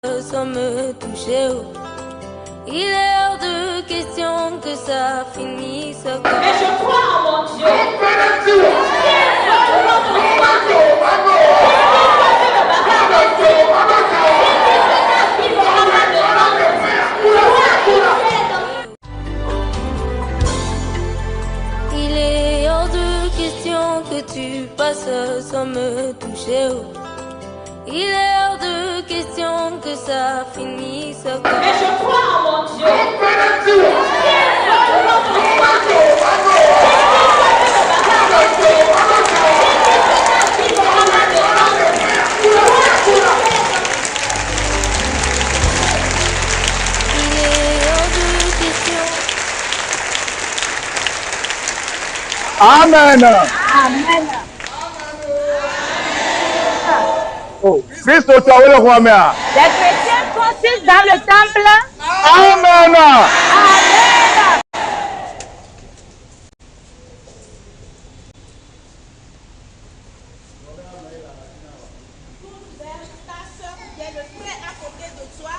Sans me toucher, il est hors de question que ça finisse comme... Mais je crois en mon Dieu. Il est hors de question que tu passes sans me toucher. Il est hors de question que ça finisse comme... Mais je crois en mon Dieu. Il est hors de question. Amen. Amen. Oh, Christ au temps, le roi mère. Les chrétiens sont-ils dans le temple? Amen. Amen. Ta soeur qui est le frère à côté de toi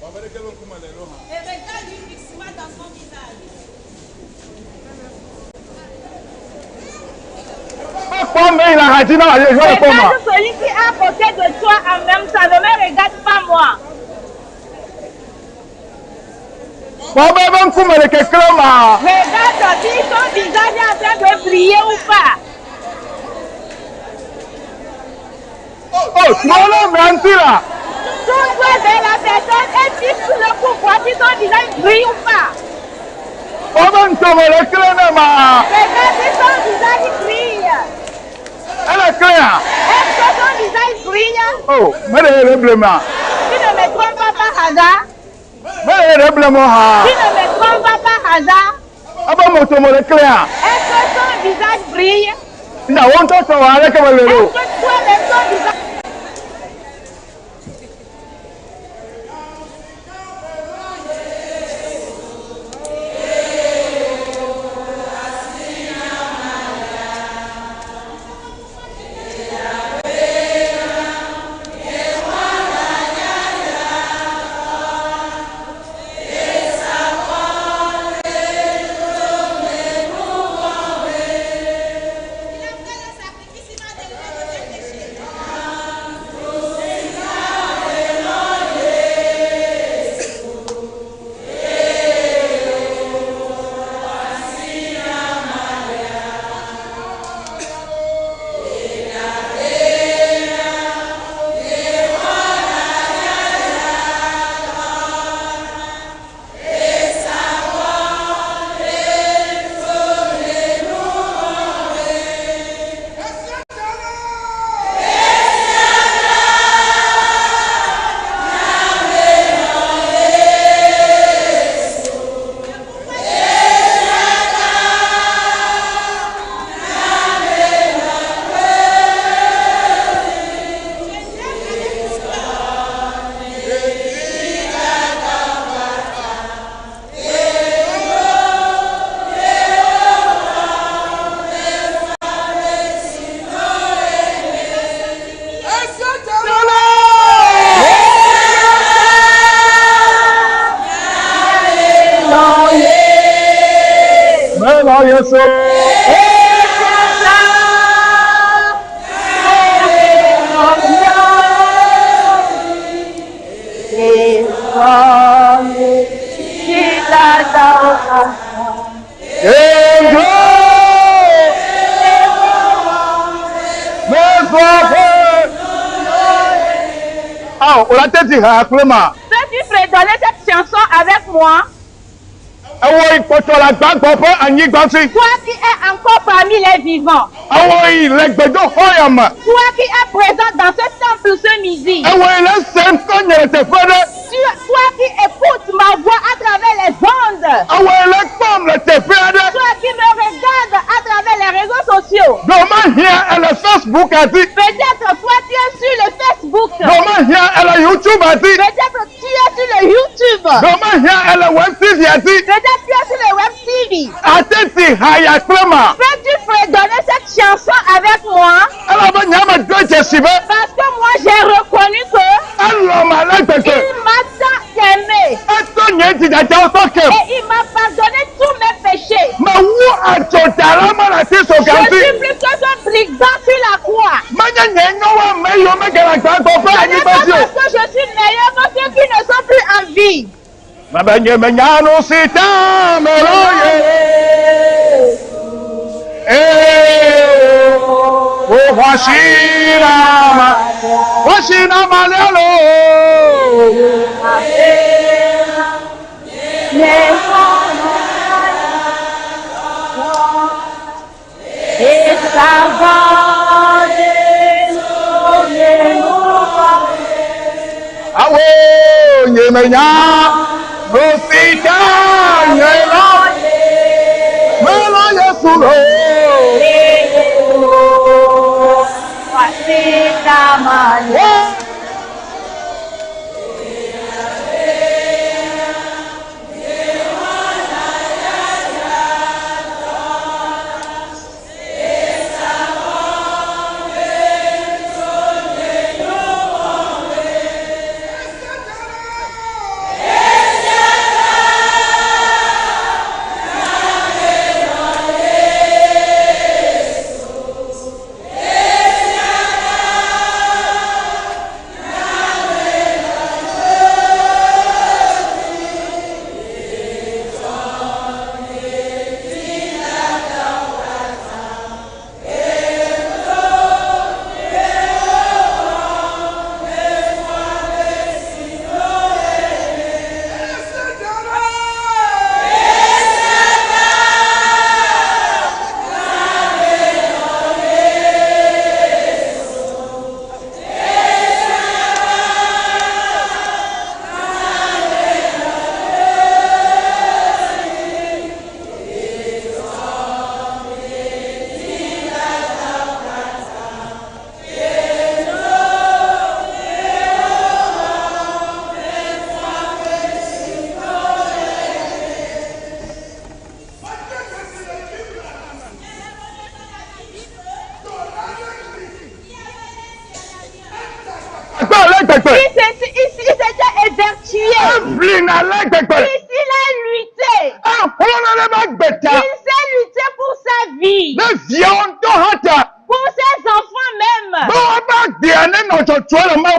et regarde-lui fixement dans son visage. Regarde celui qui est à côté de toi en même temps. Ne me regarde pas moi. Regarde si son visage est en train de briller ou pas. Tourne-toi vers la personne et fixe le coup voir si son visage brille ou pas. Regarde si son visage brille. Est-ce que son visage brille? Oh, mais le problème. Tu ne me trompes pas par hasard. Mais le problème. Tu ne me trompes pas par hasard. Est-ce que son visage brille? Est-ce que toi-même ton visage... Il a fait le sacrifice, il m'a délivré de ses péchés. Peux-tu fredonner cette chanson avec moi? Toi qui es encore parmi les vivants. Toi qui es présent dans ce temple ce midi. Toi qui écoutes ma voix à travers les ondes. Toi qui me regardes à travers les réseaux sociaux. Peut-être toi tu es sur le Facebook. Peut-être tu es sur le YouTube. Peut-être tu es sur le Web TV. Peux-tu fredonner cette chanson avec moi? Parce que moi j'ai reconnu que m'a tant aimé. Et il m'a pardonné tous mes péchés. Je suis plus que son brigand sur la croix. Ce n'est pas parce que je suis meilleur que ceux qui ne sont plus en vie. Il s'était évertué. Il a lutté. Il s'est lutté pour sa vie. Pour ses enfants même.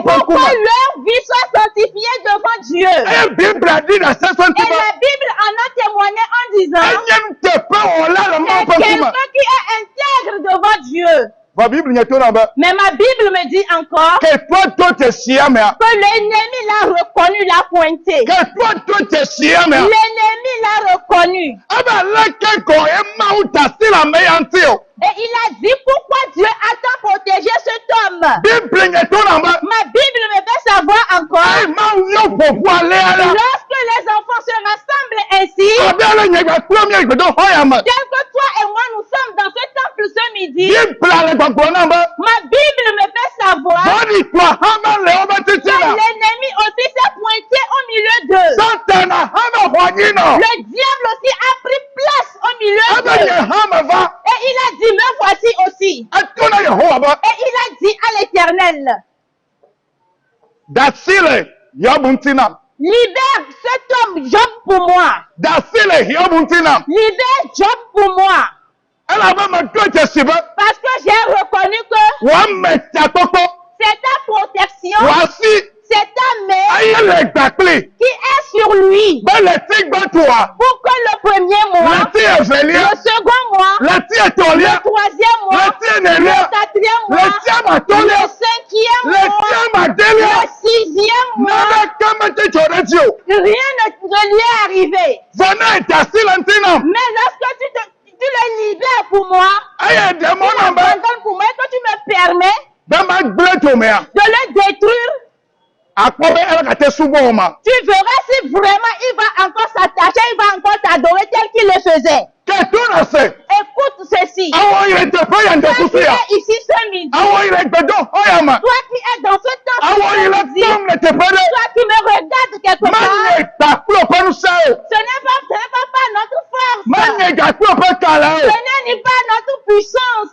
Pour que leur vie soit sanctifiée devant Dieu. Et la Bible en a témoigné en disant c'est quelqu'un qui est intègre devant Dieu. Mais ma Bible me dit encore que l'ennemi l'a reconnu, l'a pointé. L'ennemi l'a reconnu. Et il a dit pourquoi Dieu a tant protégé cet homme. Ma Bible me fait savoir encore lorsque les enfants se rassemblent ainsi, tel que toi et moi nous sommes dans ce temple ce midi, ma Bible me fait savoir que l'ennemi aussi s'est pointé au milieu d'eux. Le diable aussi a pris place au milieu d'eux. Et il a dit, me voici aussi. Et il a dit à l'Éternel, libère cet homme Job pour moi. Libère Job pour moi. Parce que j'ai reconnu que c'est ta protection, c'est ta main qui est sur lui. Pour que le premier mois, le second mois, le troisième mois, le quatrième mois, le cinquième mois, le sixième mois, rien ne lui est arrivé. Mais lorsque tu le libères pour moi, tu l'abandonnes pour moi, que tu me permets de le détruire, tu verras si vraiment il va encore s'attacher, il va encore t'adorer tel qu'il le faisait. Écoute ceci. Toi qui es ici ce midi, toi qui es dans ce temple ce midi, toi qui me regardes quelque part, ce n'est pas notre force, ce n'est pas notre puissance.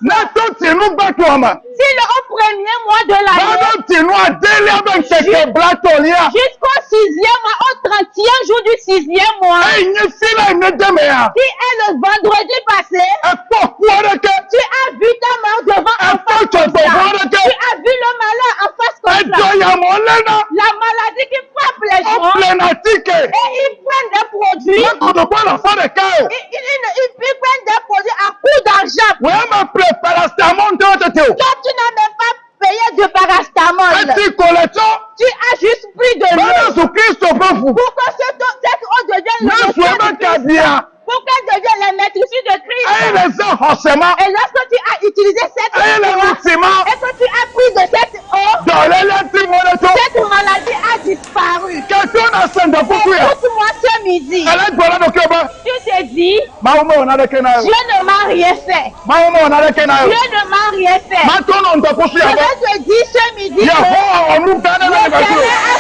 Si le premier mois de l'année jusqu'au 6e mois, au 31 jour du 6e mois, qui est le vendredi passé, tu as vu ta mère devant en face comme ça. Tu as vu le malheur en face comme ça. La maladie qui frappe les gens. Et ils prennent des produits. Ils prennent des produits à coût d'argent. Toi, tu n'as même pas payé de paracétamol. Tu as juste pris de l'eau. Pour que cette eau devienne le pour qu'elle devienne la maîtrise de Christ. Et lorsque tu as utilisé cette eau, et que tu as pris de cette eau, cette maladie a disparu. Écoute-moi ce midi. Tu te dis, Dieu ne m'a rien fait. Dieu ne m'a rien fait. Je vais te dire ce midi que l'Éternel a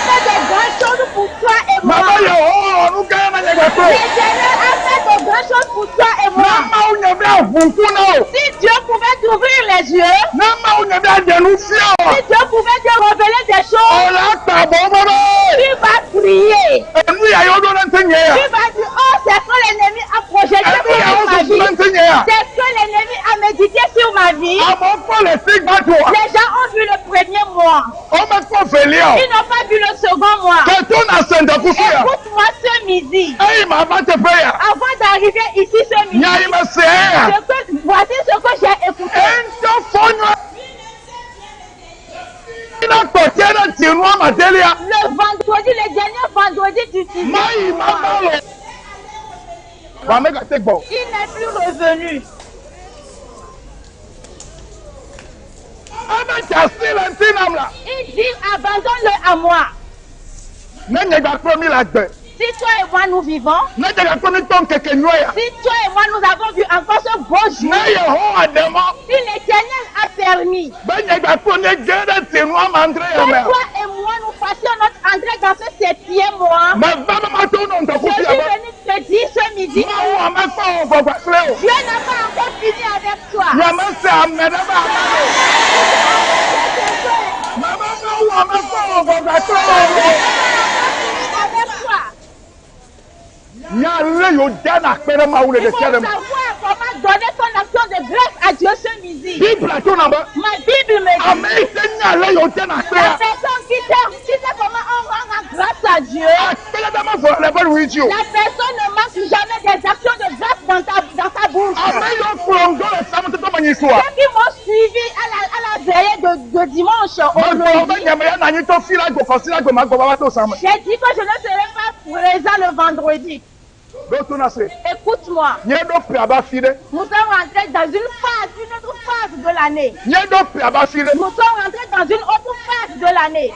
fait de grandes choses pour toi et moi. L'Éternel a fait de grandes choses pour toi et moi. Si Dieu pouvait t'ouvrir les yeux, si Dieu pouvait te révéler des choses, tu vas prier. Tu vas dire, oh, c'est que l'ennemi a projeté sur ma vie. C'est que l'ennemi a médité sur ma vie. Les gens ont vu le premier mois. Ils n'ont pas vu le second mois. Écoute-moi ce midi. Avant d'arriver ici ce midi, voici ce que j'ai écouté. Le vendredi, le dernier vendredi du 10e mois, il n'est plus revenu. Il dit abandonne-le à moi. Si toi et moi nous vivons, si toi et moi nous avons vu encore ce beau jour, si l'Éternel a permis que toi et moi nous fassions notre entrée dans ce 7e mois, je suis venu te dire ce midi, Dieu n'a pas encore fini avec toi. Il faut savoir comment donner ton action de grâce à Dieu ce midi. Ma Bible me dit, la personne qui sait comment on rend grâce à Dieu, la personne ne manque jamais des actions de grâce dans ta bouche. Ceux qui m'ont suivi à la veillée de dimanche, j'ai dit que je ne serai pas présent le vendredi. Écoute-moi. Nous sommes rentrés dans une autre phase de l'année. Nous sommes rentrés dans une autre phase de l'année.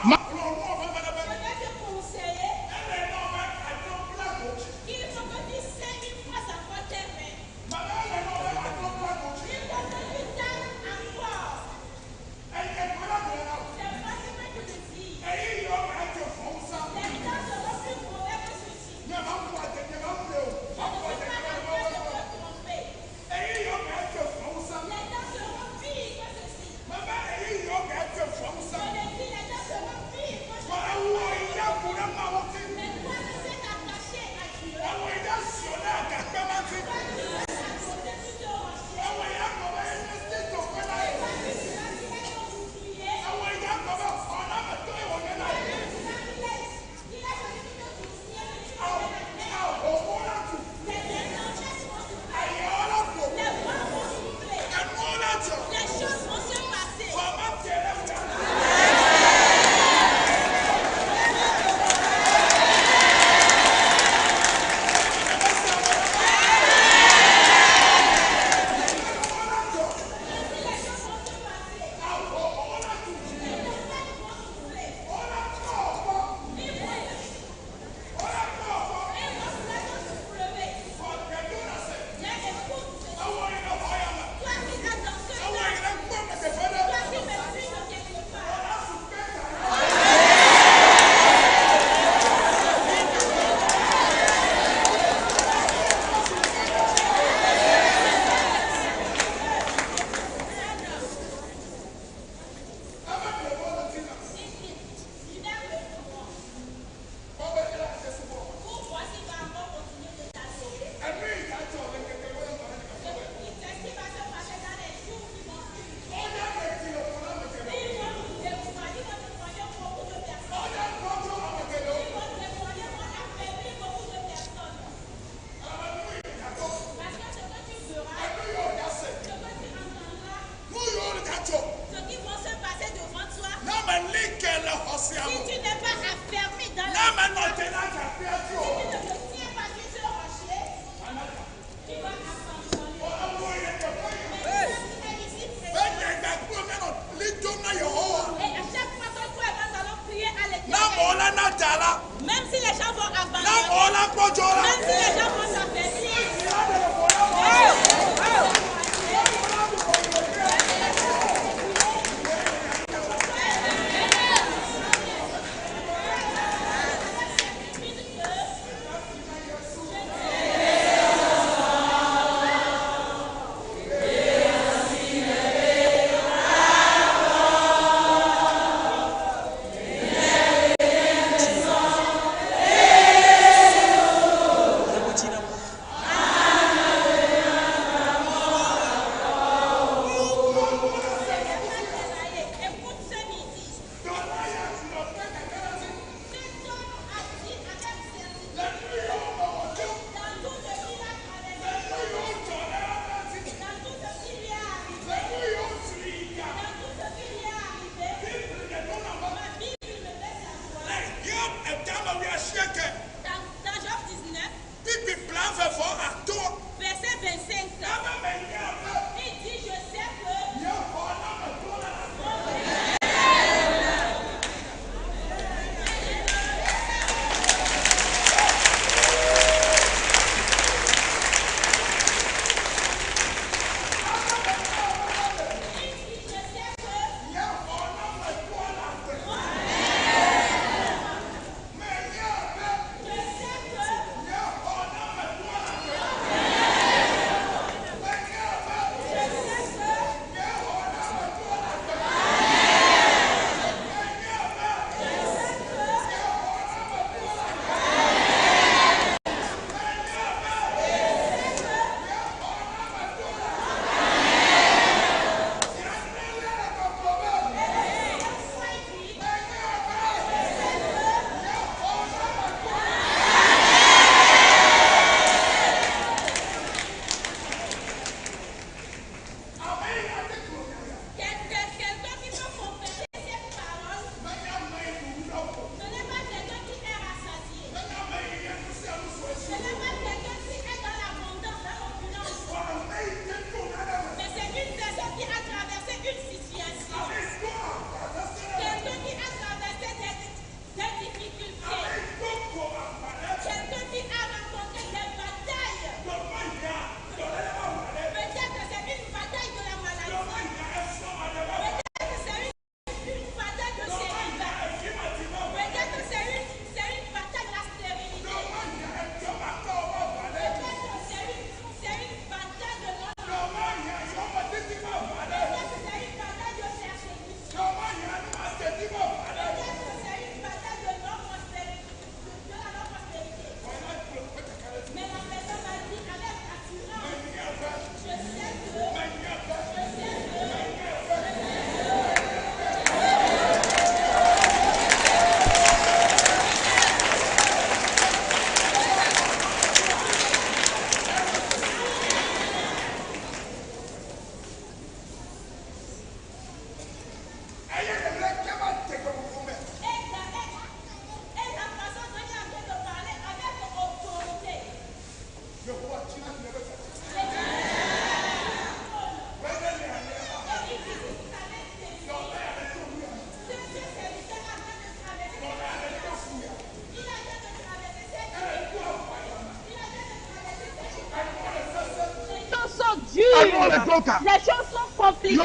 Les choses sont compliquées.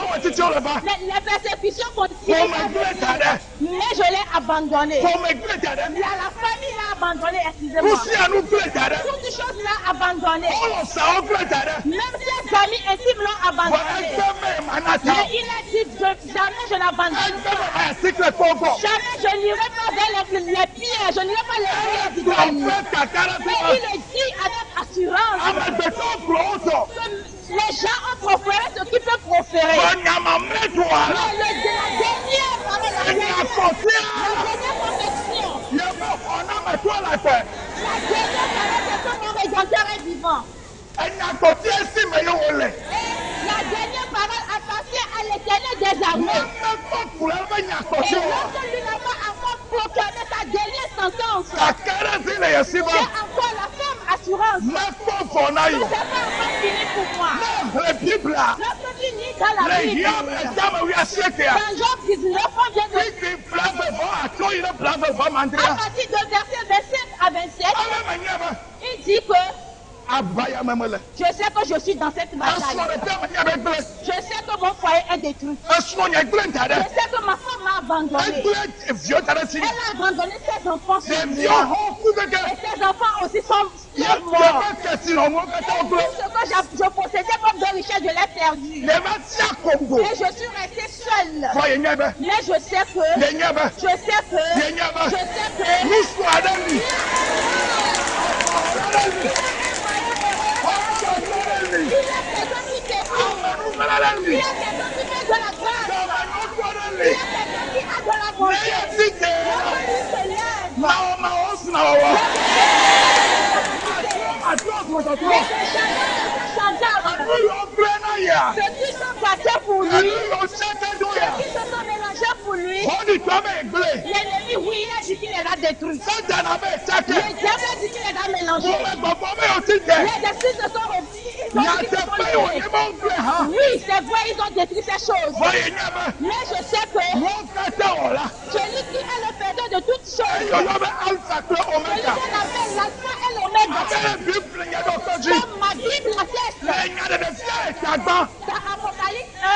Les persécutions continuent. Mais je l'ai abandonné. La famille l'a abandonné, excusez-moi. Toutes les choses l'a abandonné. Même ses amis intimes l'ont abandonné. Mais il a dit jamais je l'abandonne pas. Jamais je n'irai pas vers les pieds. Je n'irai pas les pieds du Mais il le dit avec assurance. Que les gens ont proféré ce qu'ils peuvent proférer. Mais la dernière parole, la dernière confession. La dernière parole, c'est que mon Rédempteur est vivant. La dernière parole appartient à l'Éternel des armées. Et lorsque lui n'a pas encore proclamé sa dernière sentence, j'ai encore la ferme assurance que ce n'est pas encore fini pour moi. Lorsque tu lis dans la Bible, dans Job 19, on vient de à partir de verset 27 à 27, il dit que je sais que je suis dans cette bataille. Je sais que mon foyer est détruit. Je sais que ma femme m'a abandonné. Elle a abandonné ses enfants sur moi. Et ses enfants aussi sont morts. Tout ce que je possédais comme de richesse, je l'ai perdu. Et je suis resté seul. Mais je sais que il y a quelqu'un qui t'écoute. Il y a quelqu'un qui fait de la grâce. Il y a quelqu'un qui a de la bonté. Ceux qui sont battus pour lui, ceux qui se sont mélangés pour lui, l'ennemi, oui, il a dit qu'il les a détruits. Le diable a dit qu'il les a mélangés. Les esprits se sont revenus. Oui, c'est vrai, ils ont détruit ces choses. Mais je sais que celui qui est le perdant de toutes choses, celui qu'on appelle l'alpha et l'oméga, comme ma Bible l'atteste, dans Apocalypse 1,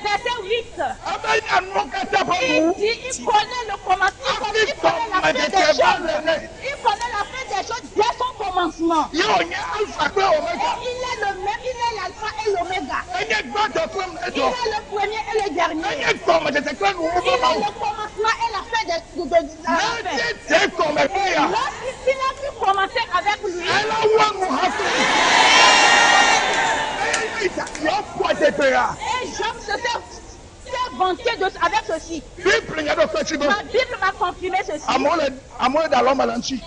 verset 8, il dit, il connaît le commencement, il connaît la fin des choses. Il connaît la fin des choses dès son commencement. Il est le même, il est l'alpha et l'oméga. Il est le premier et le dernier. Il est le commencement et la fin de la fin. Et lorsqu'il a pu commencer avec lui, et Job se fait vanter avec ceci. Ma Bible m'a confirmé ceci.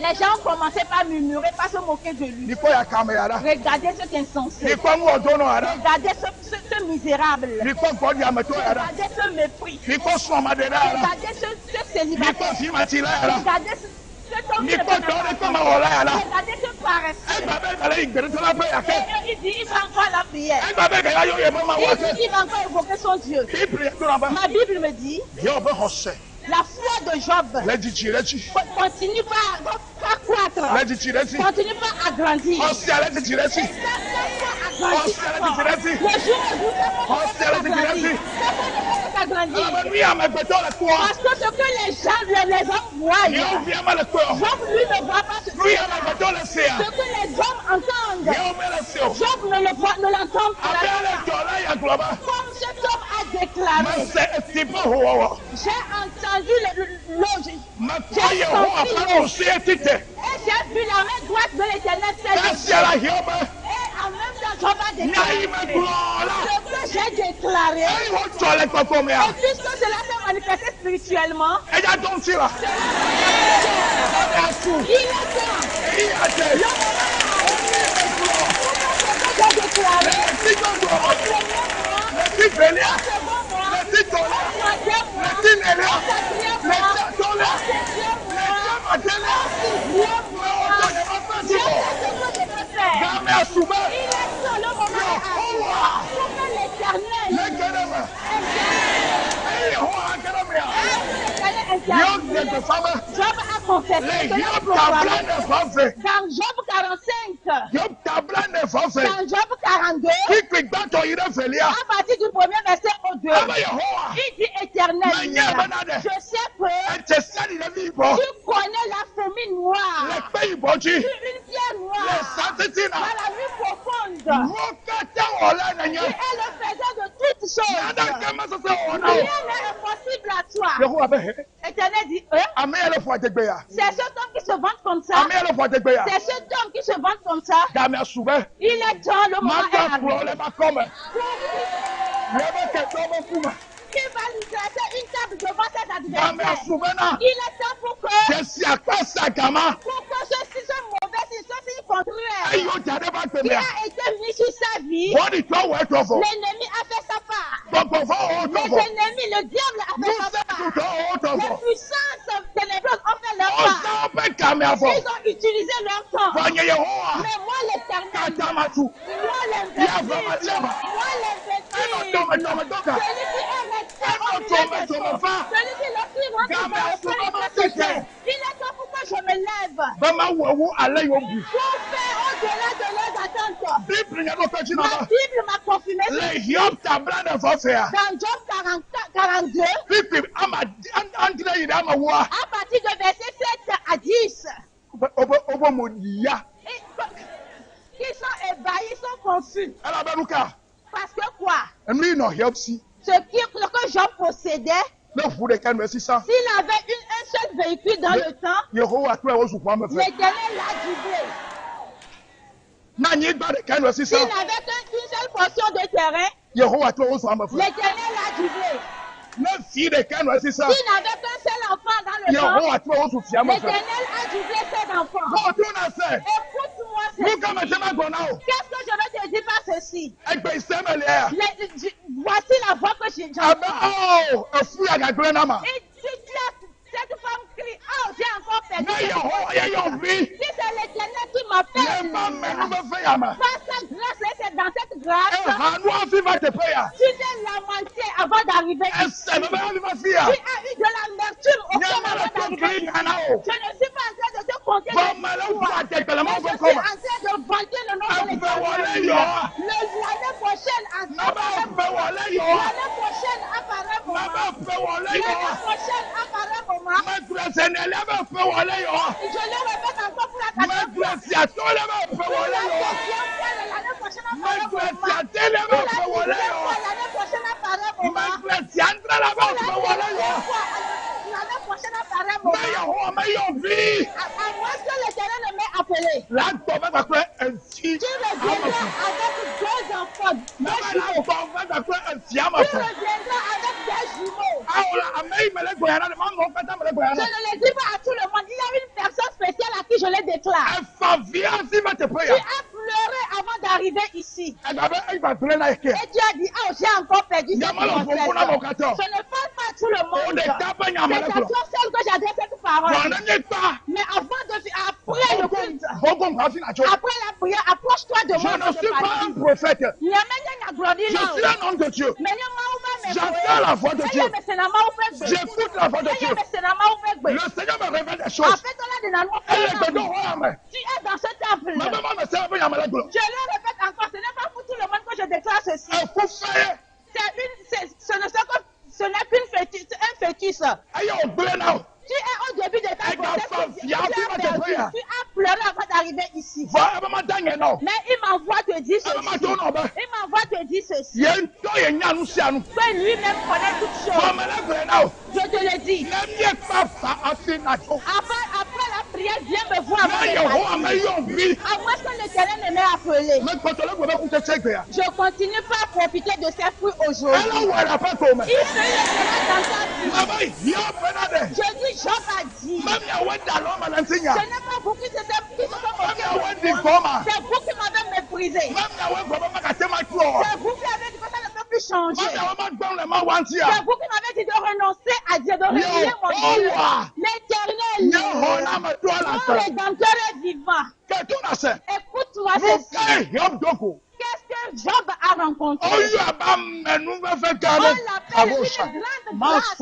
Les gens ont commencé par murmurer, par se moquer de lui. Regardez cet insensé. Regardez ce misérable. Regardez ce mépris. Regardez ce célibataire. Regardez cet homme qui regardez ce paresseux. Et il dit, il va encore la prière. Il dit, il va encore évoquer son Dieu. Ma Bible me dit, la foi de Job continue pas à croître, continue pas à grandir. Le jour où vous agrandir. Parce que ce que les hommes voient, Job lui ne voit pas ce que les hommes entendent. Job ne l'entend pas. Comme cet homme a déclaré, j'ai entendu et j'ai vu la main droite de l'Éternel s'élever. Et en même temps, Job a déclaré ce que j'ai déclaré. Et puisque cela s'est manifesté spirituellement, il est temps. Job a confessé cela pour dans Job 45, dans Job 42, à partir du premier verset au 2, il dit Éternel, je sais que tu connais la fourmi noire, une pierre noire, dans la nuit profonde. Tu es le faiseur de toutes choses. Rien n'est impossible à toi. Éternel dit, c'est cet homme qui se vante comme ça. C'est cet homme qui se vante comme ça. Il est temps, le moment est arrivé. Qui va lui dresser une table devant cet adversaire. Il est temps pour que ceci soit mauvais, ceci contraire, qui a été mis sur sa vie, l'ennemi a fait sa part. Les ennemis, le diable a fait sa part. Les puissances ténébreuses ont fait leur part. Ils ont utilisé leur temps. Mais moi l'éternel, moi l'investible, il est temps pour que je me lève pour faire au-delà de leurs attentes. Ma Bible m'a confirmé dans Job 42 à partir de verset 7 à 10. Ils sont ébahis, ils sont confus. Parce que quoi? Ce que Job possédait, s'il avait un seul véhicule dans le temps, l'Éternel l'a doublé. S'il n'avait qu'une seule portion de terrain, l'Éternel l'a doublé. S'il n'avait qu'un seul enfant dans le temps, l'Éternel a doublé ses enfants. Écoute-moi, qu'est-ce que je veux te dire par ceci? Voici la voix que j'entends. Cette femme crie, oh, j'ai encore perdu. Si c'est l'Éternel qui m'appelle, par sa grâce, et c'est dans cette grâce, tu t'es lamenté avant d'arriver ici. Tu as eu de l'amertume au cœur avant d'arriver ici. Je ne suis pas en train de te compter des histoires, mais je suis en train de vanter le nom de l'Éternel. L'année prochaine, apparaît pour moi. L'année prochaine apparaît pour moi. Je le répète encore pour la quatrième fois. L'année prochaine apparaît pour moi. L'année prochaine apparaît pour moi. L'année prochaine apparaît pour moi. À moins que l'Éternel ne m'ait appelé. Tu reviendras avec deux enfants, deux jumeaux. Tu reviendras avec des jumeaux. Je ne le dis pas à tout le monde. Il y a une personne spéciale à qui je le déclare. Tu as pleuré avant d'arriver ici. Et tu as dit, oh, j'ai encore perdu cette grossesse. Je ne parle pas à tout le monde. C'est à toi seul que j'adresse cette parole. Mais après le culte, après la prière, approche-toi de moi. Je ne suis pas un prophète. Je suis un homme de Dieu. J'entends la voix de Dieu. J'écoute la voix de Dieu. Le Seigneur me révèle des choses. Elle est dedans. Tu es dans ce temple. Je le répète encore, ce n'est pas pour tout le monde que je déclare ceci. Ce n'est qu'un fœtus. Tu es au début de ta grossesse. Tu as pleuré avant d'arriver ici. Mais il m'envoie te dire ceci. Que lui-même connaît toutes choses. Je te le dis. Après la prière, viens me voir. À moins que l'Éternel ne m'ait appelé. Je continue pas à profiter de ses fruits aujourd'hui. Il fait dans ta vie. Je dis, Job a dit. Ce n'est pas vous qui se sont moqués de moi. C'est vous qui m'avez méprisé. C'est vous qui avez dit que ça ne peut plus changer. C'est vous qui m'avez dit de renoncer à Dieu, de renier mon Dieu. L'Éternel, mon Rédempteur est vivant. Écoute-moi ceci. Qu'est-ce que Job a rencontré? On l'appelle une grande grâce.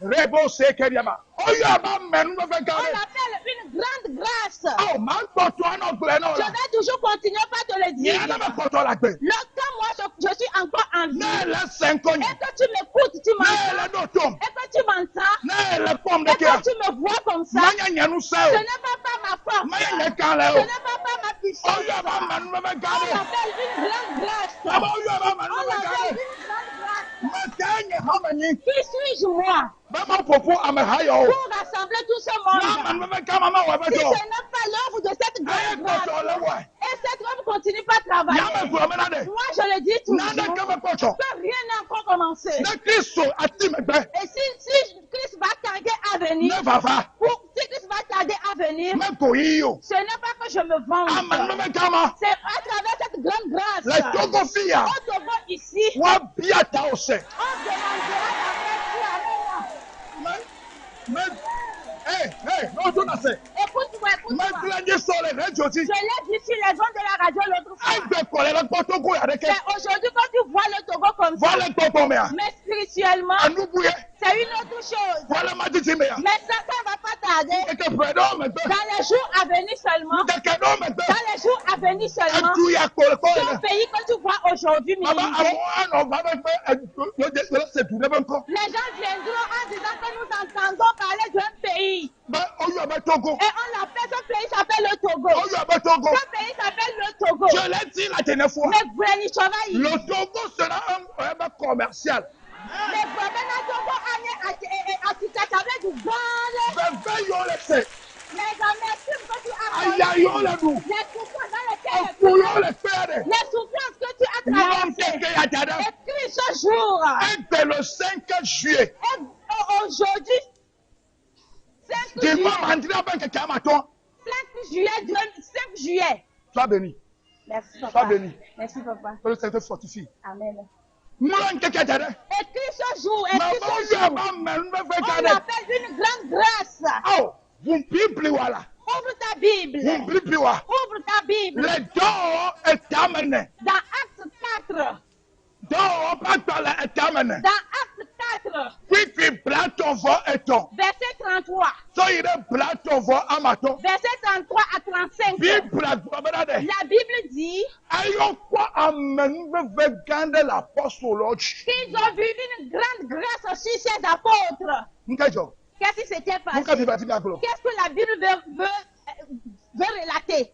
Rebo Sekeriama. Oh, you are a man of a On l'appelle une grande grâce. Oh, man, but you are not Glenola. Je vais toujours continuer par te le dire. Lorsque moi je suis encore en vie, et que tu m'écoutes, tu m'entends, et que tu m'entends, et que tu me vois comme ça, ce n'est pas ma force, ce n'est pas ma puissance. On l'appelle une grande grâce. On l'appelle une grande grâce. Qui suis-je moi pour rassembler tout ce monde? Si ce n'est pas l'œuvre de cette grande grâce, et cette œuvre continue pas à travailler, moi je le dis toujours, que rien n'a encore commencé. Et si Christ va tarder à venir, si Christ va tarder à venir, ce n'est pas que je me venge, c'est à travers cette grande grâce. Au Togo ici, on demandera écoute-moi. Je l'ai dit sur les ondes de la radio l'autre fois. C'est aujourd'hui que tu vois le Togo comme ça. Mais spirituellement, c'est une autre chose. Mais ça va pas tarder. Dans les jours à venir seulement. Ton pays que tu vois aujourd'hui militaire. Les gens viendront en disant que nous entendons parler d'un pays. Et on l'appelle, ce pays s'appelle le Togo. Ce pays s'appelle le Togo. Je l'ai dit la dernière fois. Le Togo sera un commercial. Mais vraiment, Togo a avec du bon. Les souffrances que tu as traversées. Et puis ce jour. Et le 5 juillet. Aujourd'hui. 5 juillet. Sois béni. Merci papa. Sois béni. Merci papa. Que le Seigneur fortifie. Amen. Écris ce jour. On appelle une grande grâce. Oh, ouvre ta Bible. Ouvre ta Bible. Le don est amené. Dans Acte 4. Dans Acte 4. Verset 33. Verset 33 à 35. La Bible dit qu'ils ont vu une grande grâce sur ces apôtres. Qu'est-ce qui s'était passé? Qu'est-ce que la Bible veut relater?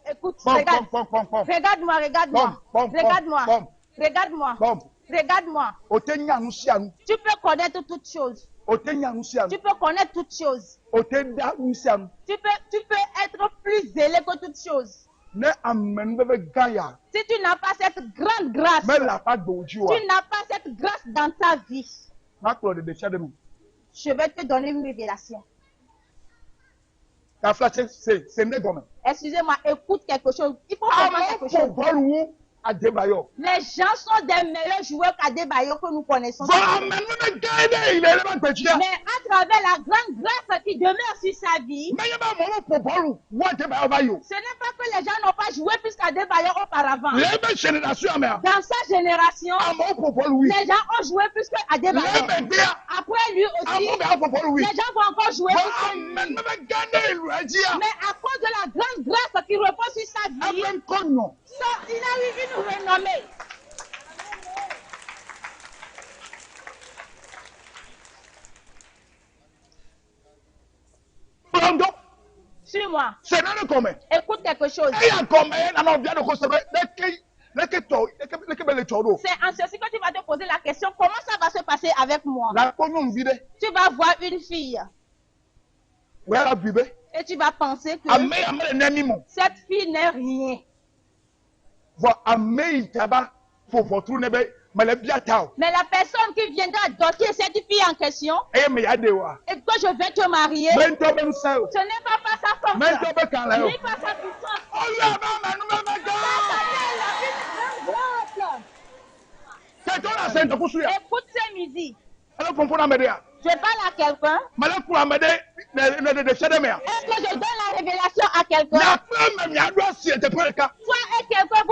Écoute, regarde-moi. Tu peux connaître toutes choses. Tu peux connaître toutes choses. Tu peux être plus zélé que toutes choses. Si tu n'as pas cette grande grâce, tu n'as pas cette grâce dans ta vie, je vais te donner une révélation. Excusez-moi, écoute quelque chose. Il faut comprendre quelque chose. Les gens sont des meilleurs joueurs qu'Adebayo que nous connaissons. Mais à travers la grande grâce qui demeure sur sa vie, ce n'est pas que les gens n'ont pas joué plus qu'Adebayo auparavant. Dans sa génération, les gens ont joué plus qu'Adebayo. Après lui aussi, les gens vont encore jouer plus que lui. Mais à cause de la grande grâce qui repose sur sa vie, il a eu une renommée. Suis-moi. Écoute quelque chose. C'est en ceci que tu vas te poser la question, comment ça va se passer avec moi? Tu vas voir une fille. Et tu vas penser que cette fille n'est rien. Mais la personne qui viendra adopter cette fille en question et que je vais te marier, ce n'est pas sa force, ni pas sa puissance. Écoute ce midi. Je parle à quelqu'un. Est-ce que je donne la révélation à quelqu'un? Toi et quelqu'un,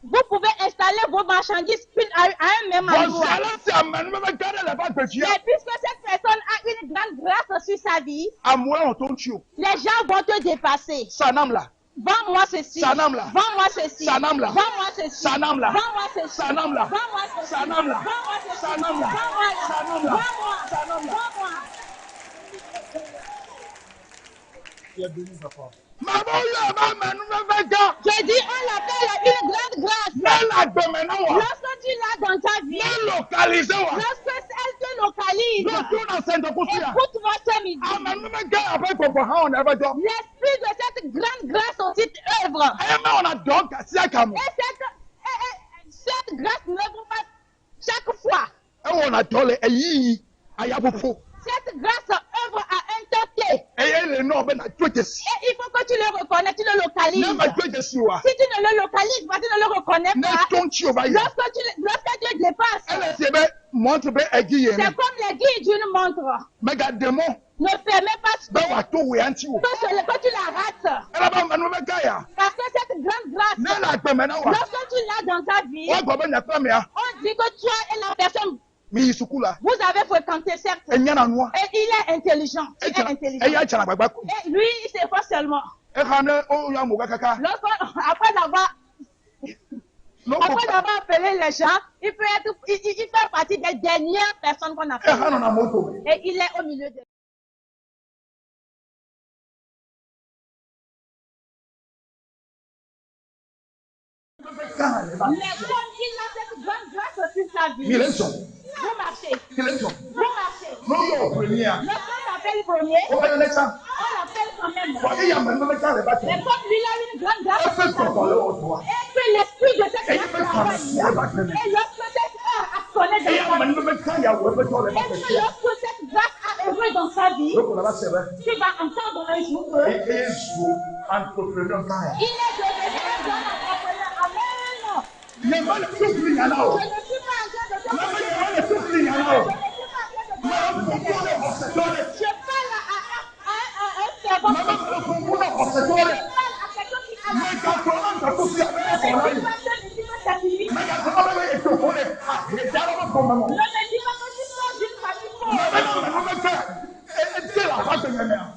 vous pouvez installer vos marchandises à un même endroit. Mais puisque cette personne a une grande grâce sur sa vie, les gens vont te dépasser. Vends-moi ceci. Vends-moi ceci. Vends-moi ceci. Vends-moi ceci. Vends-moi ceci. Vends-moi ceci. Vends-moi. Je dis, on l'appelle une grande grâce. Lorsque tu l'as dans ta vie, lorsque elle te localise, écoute-moi ce midi. L'esprit de cette grande grâce aussi œuvre. Et cette grâce ne vous pas chaque fois. Cette grâce œuvre à un temps T. Et il faut que tu le reconnaisses, tu le localises. Si tu ne le localises pas, tu ne le reconnais pas. Lorsque Dieu dépasse, c'est comme l'aiguille d'une montre. Ne fermez pas que tu la rates. Parce que cette grande grâce, lorsque tu l'as dans ta vie, on dit que toi et la personne, vous avez fréquenté certes, et il est intelligent. Et lui, il s'efforce seulement. Après avoir appelé les gens, il fait partie des dernières personnes qu'on a fait. Et il est au milieu de... Mais comme il a cette grande grâce sur sa vie, vous marchez. Lorsqu'on s'appelle premier, on l'appelle quand même. Mais comme lui a une grande grâce sur sa vie, et que l'esprit de cette grâce travaille, et lorsque cette heure a sonné dans sa vie, et que lorsque cette grâce a œuvré dans sa vie, tu vas entendre un jour que il est devenu un grand entrepreneur. Amen. Je ne suis pas en train de te dire. Je parle à un servant. Je parle à quelqu'un qui a la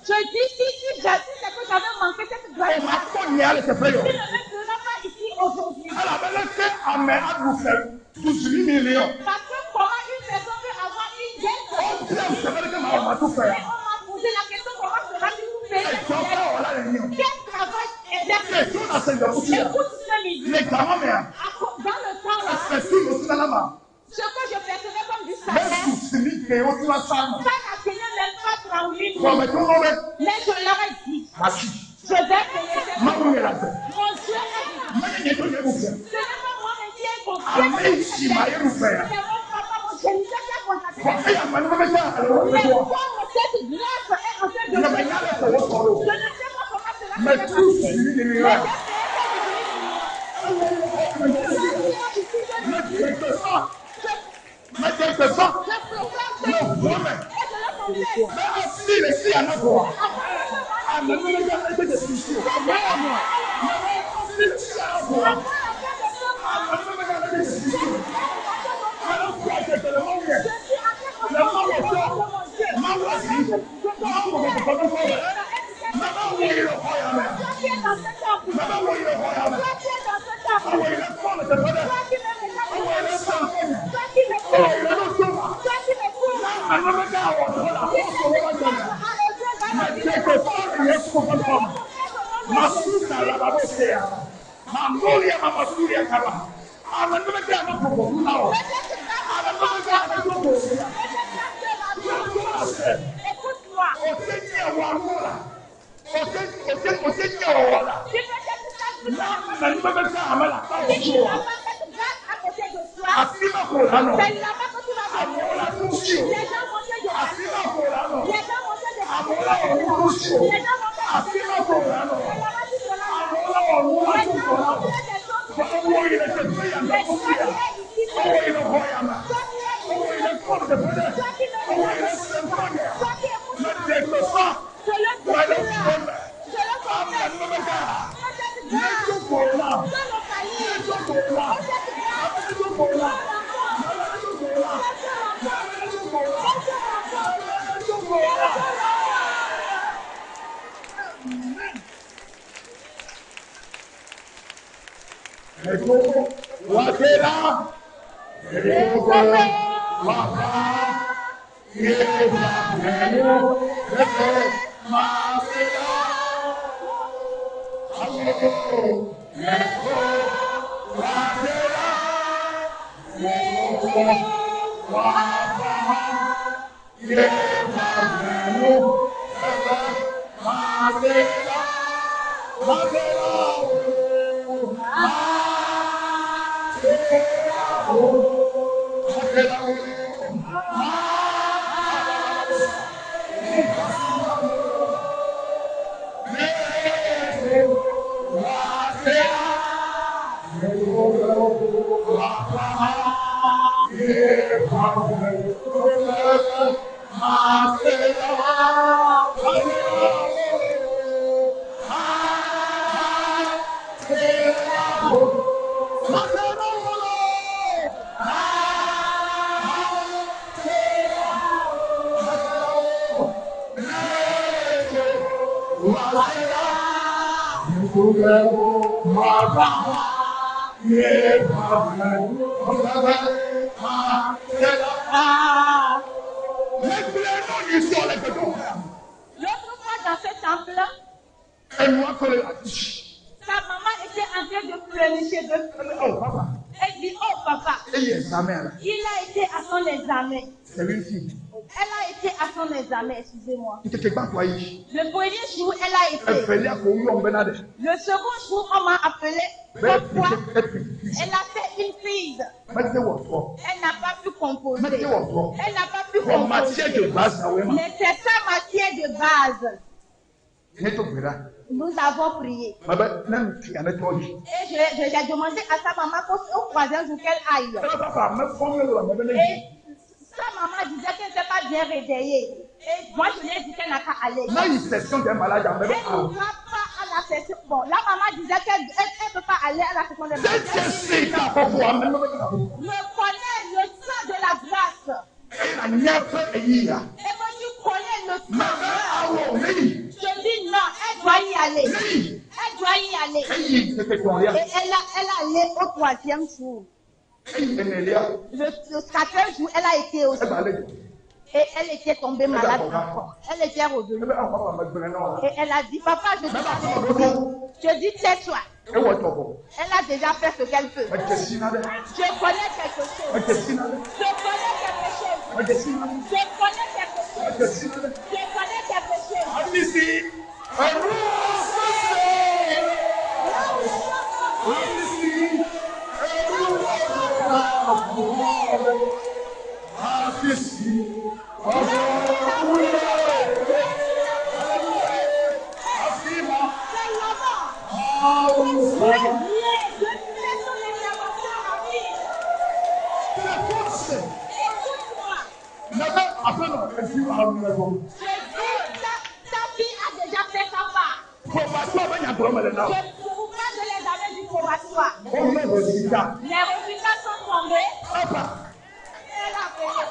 je dis si j'avais manqué cette grâce, tu ne me pas ici aujourd'hui. Parce que comment une personne peut avoir une dette? On m'a posé la question, comment sera-t-il coupé? Quel travail est derrière? Écoute ce midi. Dans le temps là, ce que je percevais comme du salaire, ça n'atteignait même pas 38 000. Mais je leur ai dit, je vais payer mon Dieu a dit, ce n'est pas moi qui ai confié, c'est mon papa, mon géniteur qui a contacté. Mais comme cette grâce est en train de venir, je ne sais pas comment cela se passe. Mais quelque part, L'autre fois dans ce temple, sa maman était en train de pleurnicher de feu. Elle dit, oh papa, il a été à son examen. Elle a été à son examen, excusez-moi. Le premier jour, elle a été. Le second jour, on m'a appelé. Pourquoi? Elle a fait une crise. Elle n'a pas pu composer. Elle n'a pas pu composer. Mais c'est sa matière de base. Nous avons prié. Et j'ai demandé à sa maman qu'au troisième jour qu'elle aille. Et sa maman disait qu'elle n'était pas bien réveillée. Et moi je lui ai dit qu'elle n'a qu'à aller. Elle ne va pas à la session. Bon, la maman disait qu'elle ne peut pas aller à la session des malades. Je connais le sang de la grâce. Et moi je connais le sang de la grâce. Je dis non, elle doit y aller. Elle doit y aller. Et elle allait au troisième jour. Le quatrième jour, elle a été aussi. Et elle était tombée malade encore. Elle était revenue. Et elle a dit, papa, je dis tais-toi. Elle a déjà fait ce qu'elle peut. Je connais quelque chose. Je connais quelque chose. Je connais quelque chose. Je connais quelque chose. Ta fille a déjà fait sa part. Pourquoi je les avais du probatoire? Les résultats sont tombés. Elle a fait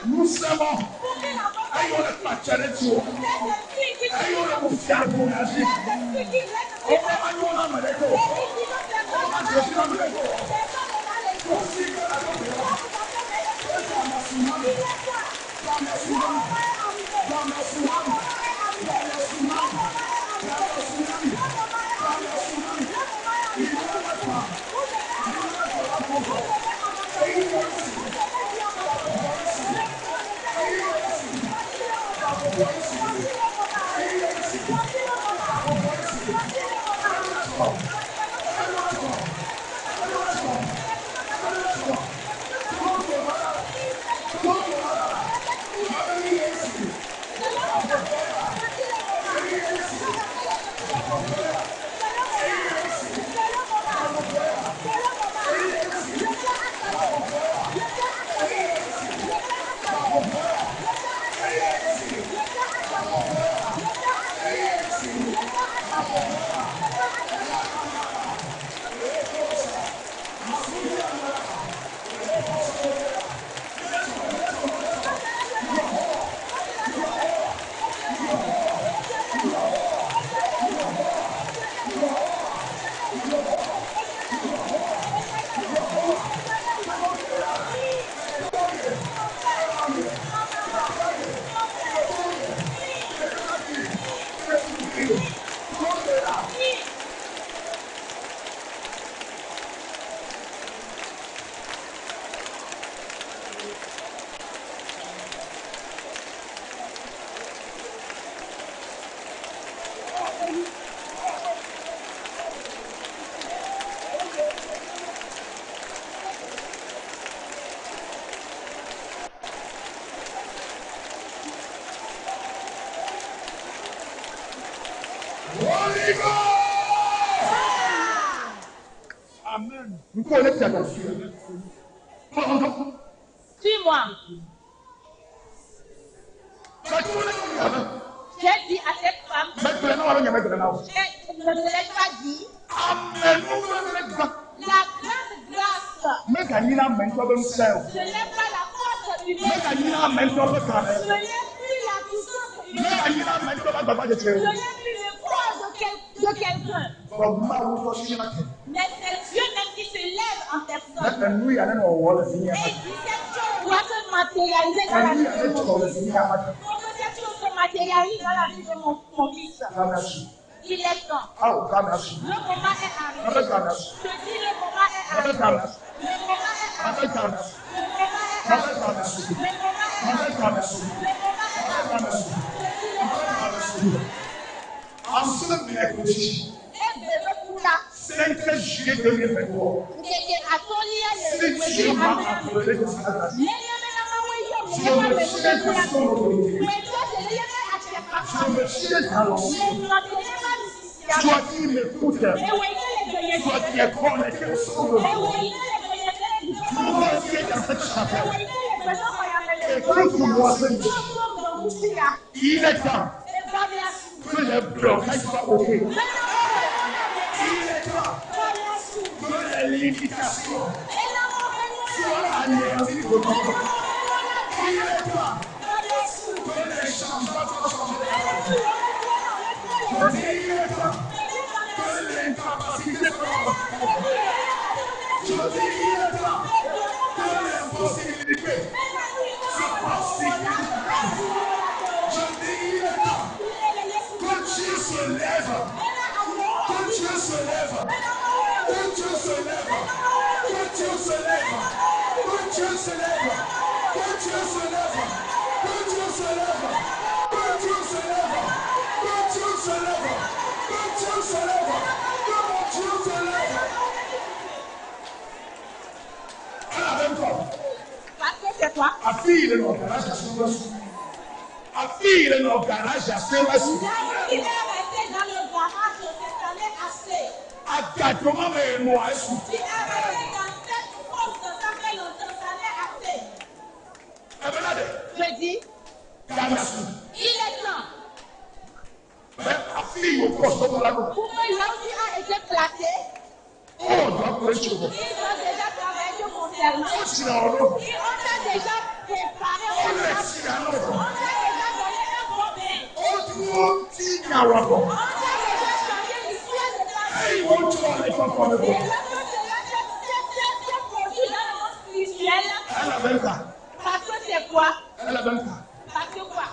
Nous savons. Ayons le pachere tu. Ayons le moussière pour la vie. On va ayons la maleko. On va jeter la maleko. Amen. Vous connaissez la question. Suis-moi. J'ai dit à cette femme, je ne te l'ai pas dit. Amen. La grande grâce, ce n'est pas la force humaine, ce n'est plus la puissance humaine, ce n'est plus le poids de quelqu'un. Mais c'est Dieu même qui se lève en personne. Et dit cette chose doit se matérialiser dans la vie de mon fils. Pour que cette chose se matérialise dans la vie de mon fils. Il est temps. Le moment est arrivé. Je dis le moment est arrivé. Le moment est arrivé. Le moment est arrivé. 5 juillet 2023. Si tu m'as appelé de ça, je me tiens dans son autorité. Je me tiens dans l'ensemble. Toi qui m'écoutes, toi qui es connecté au son de Dieu, toi qui es dans cette chapelle, écoute-moi, Seigneur. Il est temps que les blocages soient OK. Il est temps que les limitations soient anéanties de notre part. Il est temps que les changements soient changés. Il est temps que l'incapacité soit. Je dis, il est temps que l'impossibilité soit possible. Je dis, il est temps que Dieu se lève. Que Dieu se lève. Que Dieu se lève. Que Dieu se lève. Que Dieu se lève. Que Dieu se lève. Que Dieu se lève. Que Dieu se lève. Que Dieu se lève. Que Dieu se lève. Que mon Dieu se lève. À la même fois. Parce que c'est toi. Affile le garage à Saint-Ouen. Affile le garage à Saint-Ouen. Il est resté dans le garage cette année assez. Agadoma me mo asu. Il est resté dans cette dit, il est temps. Pour que là où tu as été placé, il doit déjà travailler concernant. On t'a déjà préparé. On t'a déjà donné un bon bain. On t'a déjà changé l'histoire de ta vie. Et lorsque cela s'est produit dans le monde spirituel, parce que c'est quoi? Parce que quoi?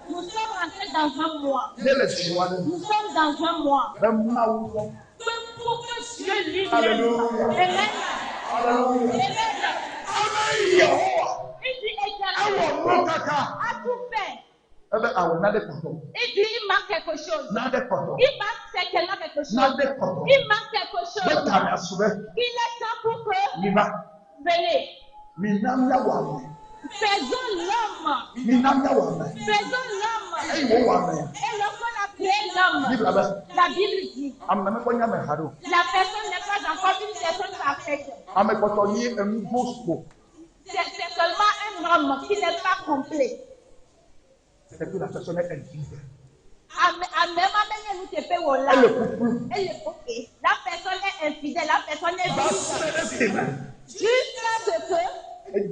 Nous sommes entrés dans un mois. Nous sommes dans un mois. Pour que Dieu lui-même. Amen. Il dit également, a tout fait. Il dit, il manque quelque chose. Il manque certainement quelque chose. Il manque quelque chose. Il est temps pour que. Venez. Faisons l'homme. Faisons l'homme. Et lorsqu'on a créé l'homme, la Bible dit, la personne n'est pas encore une personne parfaite. C'est seulement un homme qui n'est pas complet. C'est que la personne est infidèle. La personne est infidèle, la personne est vide. Jusqu'à ce que il a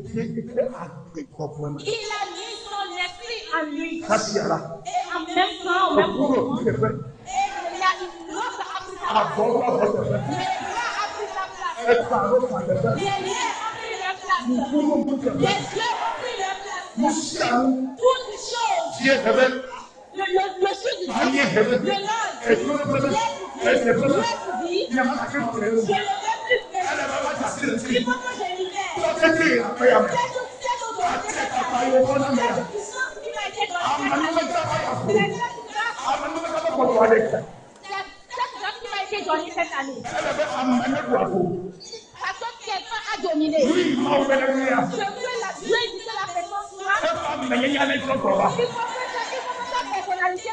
mis son esprit en lui. Et en même temps, il y a une autre application. Les lois ont pris la place. Les dieux ont pris la place. Toutes choses. Le sud de parce que quelqu'un a dominé. Je veux la Dieu dit que la personne soit. Il faut que sa personnalité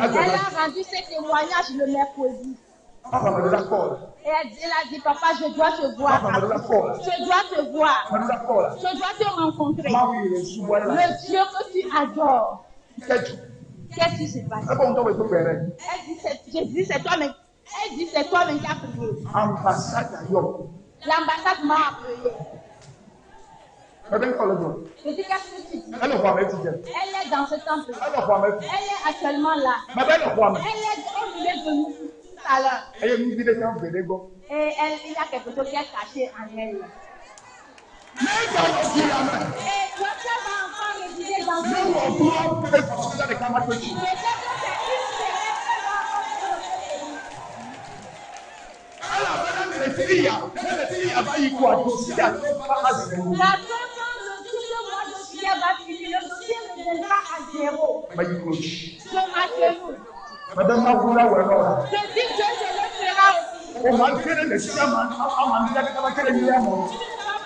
Elle a rendu ses témoignages le mercredi. Et elle a dit, papa, je dois te voir. Je dois te voir. Je dois te rencontrer. Le Dieu que tu adores. Qu'est-ce qui se passe? Elle dit, c'est toi-même. Elle dit, c'est toi-même qui as prié. L'ambassade m'a appelé. Je dis, qu'est-ce que tu dis? Elle est dans ce temple. Elle est actuellement là. Elle est au milieu de nous tout à l'heure. Et il y a quelque chose qui est caché en elle. Et toi, tu vas encore résider dans ce monde. Va finir, le dossier reviendra à zéro. Je m'agenouille. Je dis que je le ferai aussi. Tu ne vas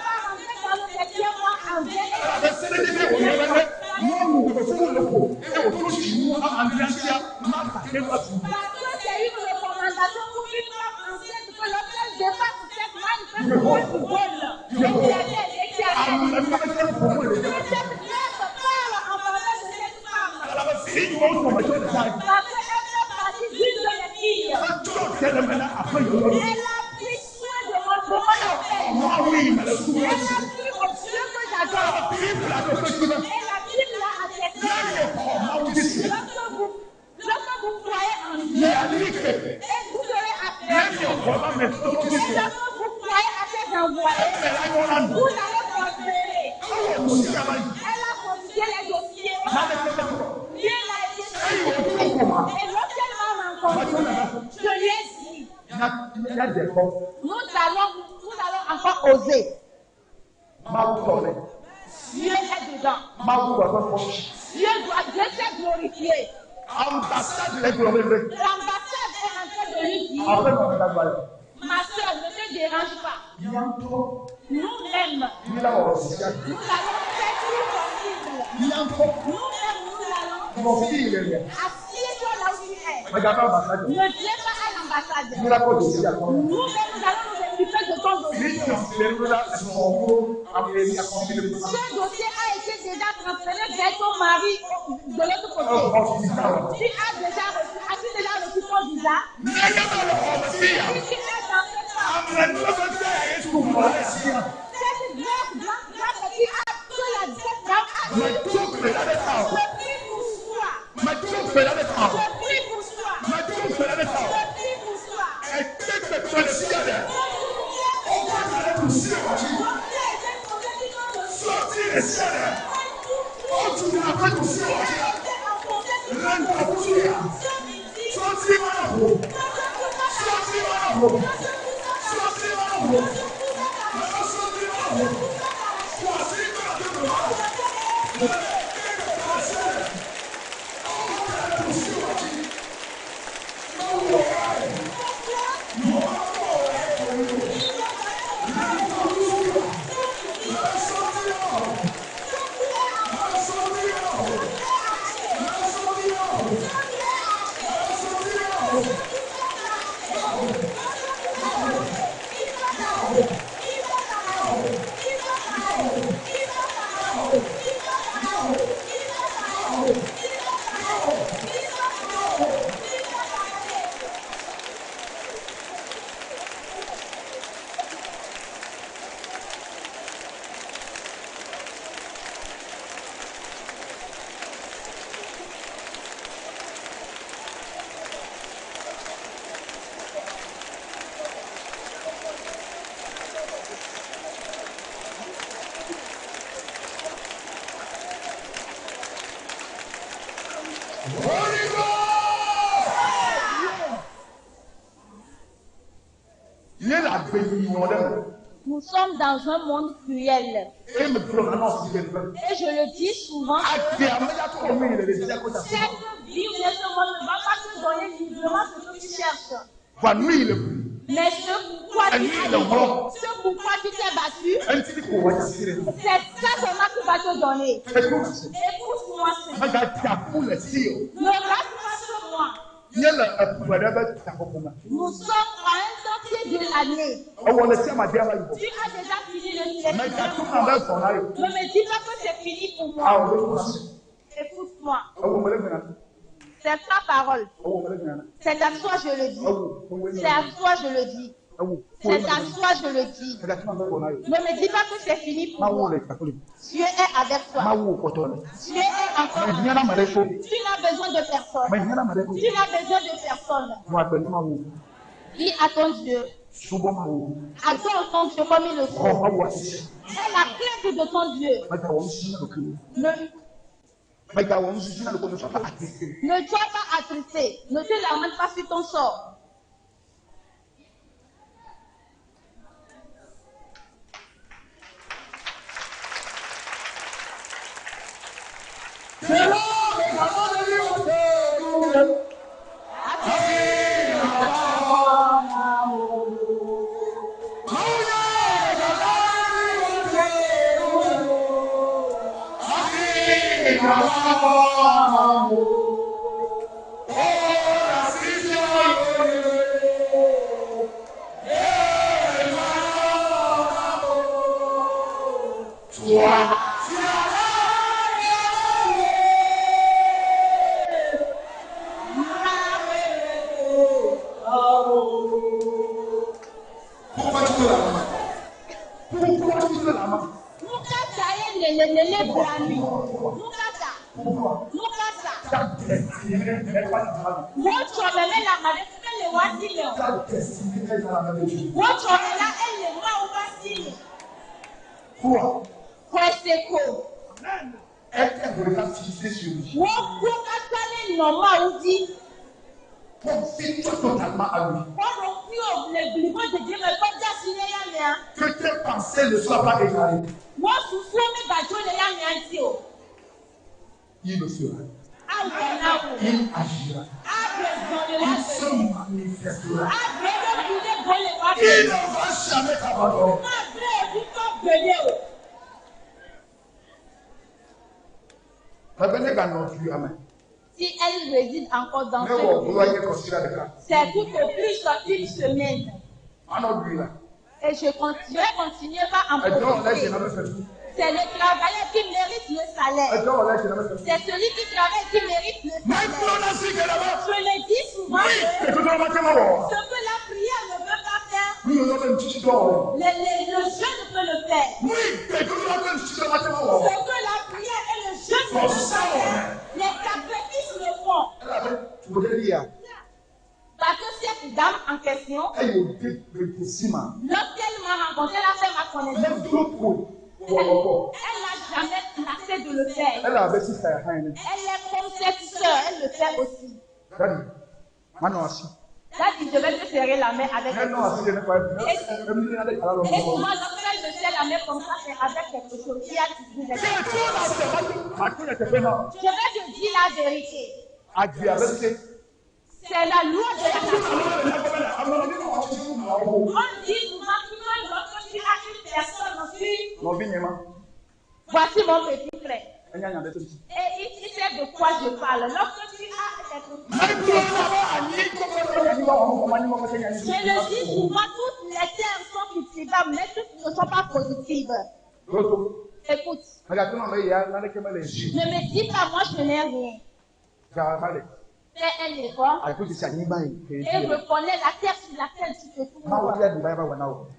pas rentrer dans le 7e mois en zéro. Parce que c'est une recommandation pour une femme enceinte que lorsqu'elle dépasse cette manifestation, qu'elle fait partie d'une de mes filles. Elle a pris soin de mon enfant. Elle a pris au Dieu que j'adore. Elle a Bible là à ses pieds. Lorsque vous croyez en Dieu, et vous serez appelés. Et lorsque vous croyez à ses envoyés, vous allez prospérer. Elle a confié les dossiers. Dieu l'a été fait. Et lorsqu'elle m'a rencontré, je lui ai dit, nous allons encore oser. Dieu est dedans. Dieu s'est glorifié. L'ambassade est en train de lui dire, ma soeur, ne te dérange pas. Nous-mêmes, nous allons faire tout possible. Nous allons assieds-toi là où tu es. Ne viens pas à l'ambassade. Nous-mêmes, nous allons nous occuper de ton dossier. Ce dossier a été déjà transféré vers ton mari de l'autre côté. As-tu déjà reçu ton visa? Si tu es dans cette Nous sommes dans un monde cruel. Et je le dis souvent, cette vie de ce monde ne va pas te donner librement ce que tu cherches. Mais ce pourquoi tu t'es battu, c'est ça seulement qui va te donner. Écoute-moi, ne rate pas sur moi. Nous sommes à un temps de l'année. Tu as déjà fini le siècle. Ne me dis pas que c'est fini pour moi. Écoute-moi. C'est ta parole. C'est à toi je le dis. C'est à toi je le dis. C'est à toi je le dis. Ne me dis pas que c'est fini pour moi. Dieu est avec toi. Dieu est encore avec toi. Tu n'as besoin de personne. Tu n'as besoin de personne. Dis à ton Dieu. Adore ton Dieu comme il le faut. Aie la crainte de ton Dieu. Ne sois pas attristé. Ne te lamente pas sur ton sort. Oh, totalement à lui. Que tes pensées ne soient pas égarées. Il le fera. Il agira. Il se manifestera. Il ne va jamais t'abandonner. Si elle réside encore dans ce lieu, c'est tout au plus sur une semaine. Et je continuerai pas en profiter. C'est le travailleur qui mérite le salaire. C'est celui qui travaille qui mérite le salaire. Je le dis souvent ce que la prière ne peut pas faire, le jeûne peut le faire. Ce que la prière et le jeûne ne peuvent pas faire, les sacrifices le font. Parce que cette dame en question, lorsqu'elle m'a rencontré, elle a fait ma connaissance. Elle n'a jamais placé de le faire. Elle est comme cette soeur, elle le fait aussi. Daddy, je vais te serrer la main avec quelque chose. Et moi, lorsqu'elle me serre la main comme ça, c'est avec quelque chose qui a tué. Je vais te dire la vérité. C'est la loi de la nature. On dit souvent que lorsque tu as une personne ensuite, voici mon petit frère. Et il sait de quoi je parle. Lorsque tu as quelque chose, je le dis souvent, toutes les terres sont cultivables, mais toutes ne sont pas positives. Écoute, ne me dis pas, moi je n'ai rien. Fais un effort et reconnais la terre sur laquelle tu te trouves.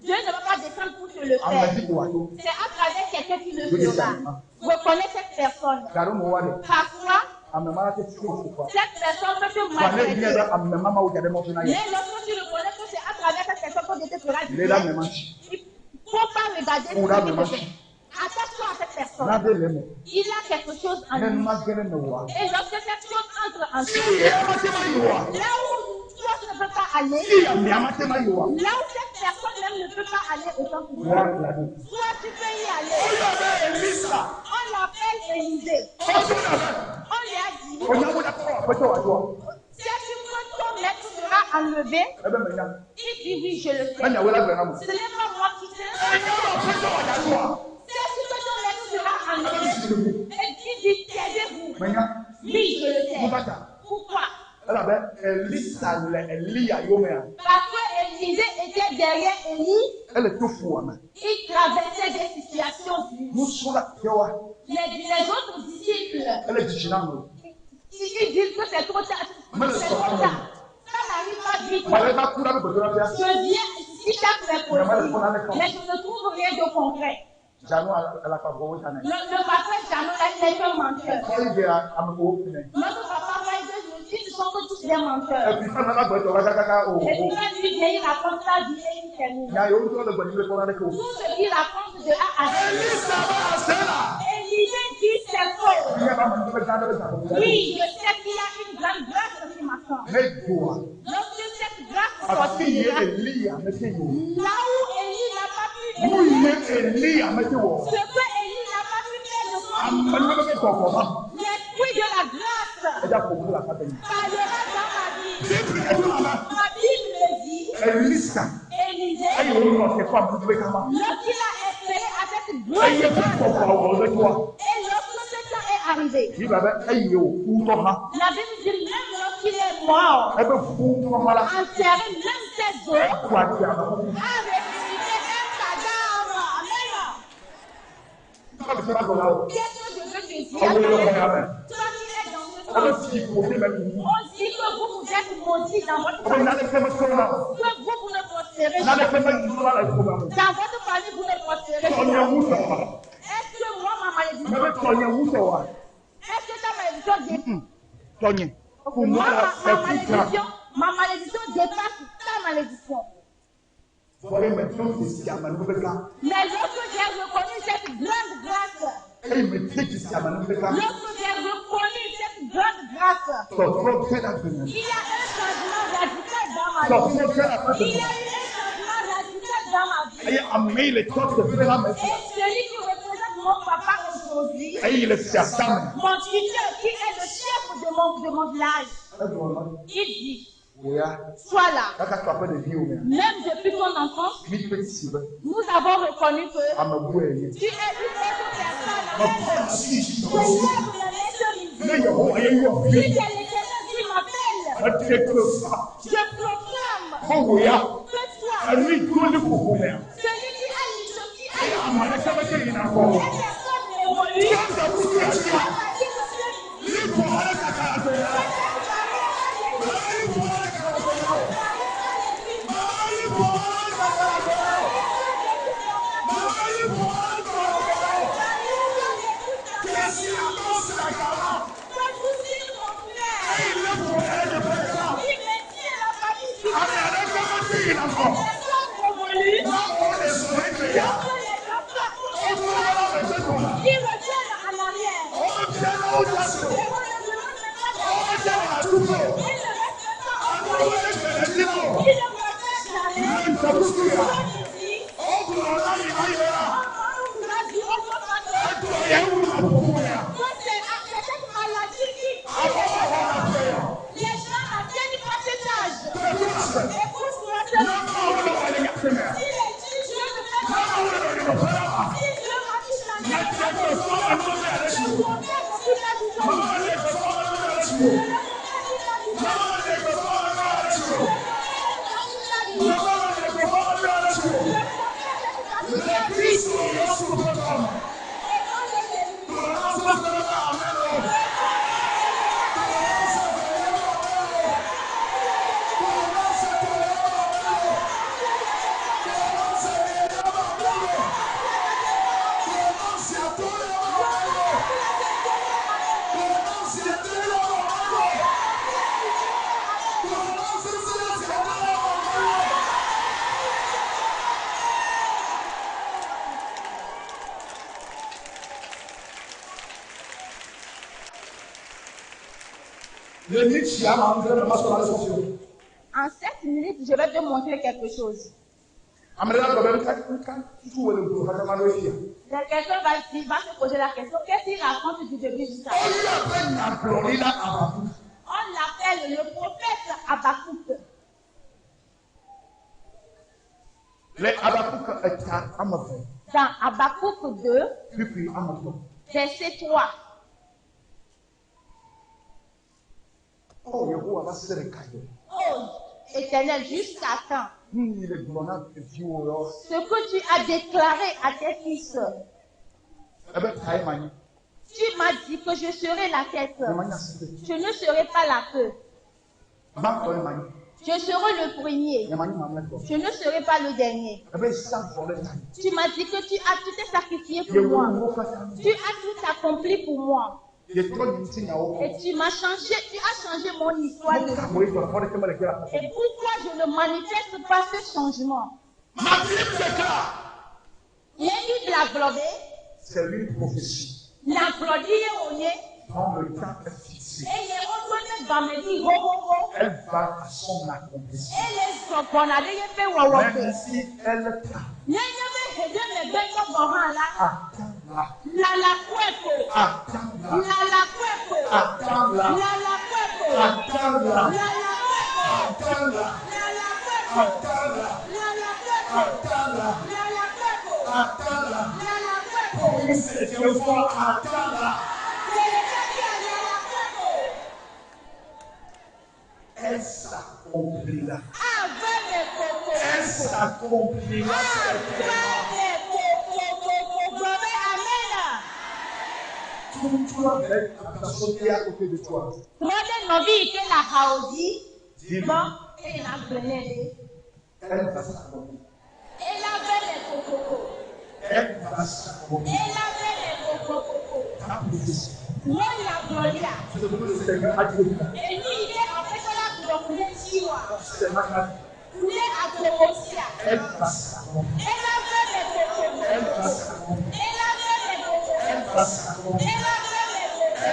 Dieu ne va pas descendre pour te le faire. C'est à travers quelqu'un qui le fera. Reconnais cette personne. Parfois, cette personne peut te maltraiter. Mais lorsque tu reconnais que c'est à travers cette personne que Dieu te fera du bien, il ne faut pas regarder ce que tu fais. Attention à cette personne. Il a quelque chose en lui. Et lorsque cette chose entre en toi, là où toi tu ne peux pas aller, là où cette personne même ne peut pas aller autant que toi, toi tu peux y aller. On l'appelle Élisée. On lui a dit, si tu veux ton maître sera enlevé, il dit oui, je le fais. Ce n'est pas moi qui sais. Et qui dit taisez-vous? Oui, je le sais. Pourquoi? Parce que Élisée était derrière Élie. Il traversait des situations dures. Les autres disciples, ils disent que c'est trop tard. Ça n'arrive pas vite. Je viens ici chaque fois possible, mais je ne trouve rien de concret. Le papa Jano n'est qu'un menteur. Notre papa va dire, ils sont tous des menteurs. Et puis quand lui vient, il raconte sa vie et il termine. Tout ce qu'il raconte de A à Z. Élisée dit c'est faux. Oui, je sais qu'il y a une grande grâce sur ma femme. Lorsque cette grâce sortira, là où Élie n'a pas pu ce que Élie n'a pas pu faire de toi, l'esprit de la grâce parlera dans ma vie. Ma Bible me dit, Élisée, lorsqu'il a espéré avec grâce, et lorsque ce temps est arrivé, la Bible dit même lorsqu'il est mort, enterré même ses os, a ressuscité un cadavre. Qu'est-ce que je veux te dire? Toi qui es dans ce temps, on dit que vous êtes maudits dans votre famille. Que vous ne prospérez pas. Dans votre famille, vous ne prospérez pas. Est-ce que moi, ma malédiction, est-ce que ta malédiction dépend? Pour moi, ma malédiction dépasse ta malédiction. Mais lorsque j'ai reconnu cette grande grâce, lorsque j'ai reconnu cette grande grâce, il y a un changement radical dans ma vie. Il y a eu un changement radical dans ma vie. Et celui qui représente mon papa aujourd'hui, mon tuteur qui est le chef de mon village, il dit, sois là. Même depuis ton enfance, nous avons reconnu que tu es une autre personne. Tu es l'Éternel qui m'appelle. Je proclame que toi, celui qui a En 7 minutes, je vais te montrer quelque chose. Quelqu'un va se poser la question, qu'est-ce qu'il raconte du début jusqu'à la fin? On l'appelle le prophète Habakkuk. Dans Habakkuk 2, verset 3. Oh, Éternel, jusqu'à quand? Ce que tu as déclaré à tes fils. Tu m'as dit que je serai la tête. Je ne serai pas la queue. Je serai le premier. Je ne serai pas le dernier. Tu m'as dit que tu as tout sacrifié pour moi. Tu as tout accompli pour moi. Et tu m'as changé, tu as changé mon histoire de vie. Et pourquoi je ne manifeste pas ce changement? Il y a eu de la globée. C'est une prophétie. La globée est au nez. Quand le temps est fixé, elle va à son accomplissement. Même si elle elle s'accomplira. Elle s'accomplira. Toi, avec la personne qui est à côté de toi. Elle va s'accomplir. Elle va s'accomplir. Ta prophétie. C'est pour le Seigneur a dit. Elle passe. Elle passe. Elle passe. Elle passe.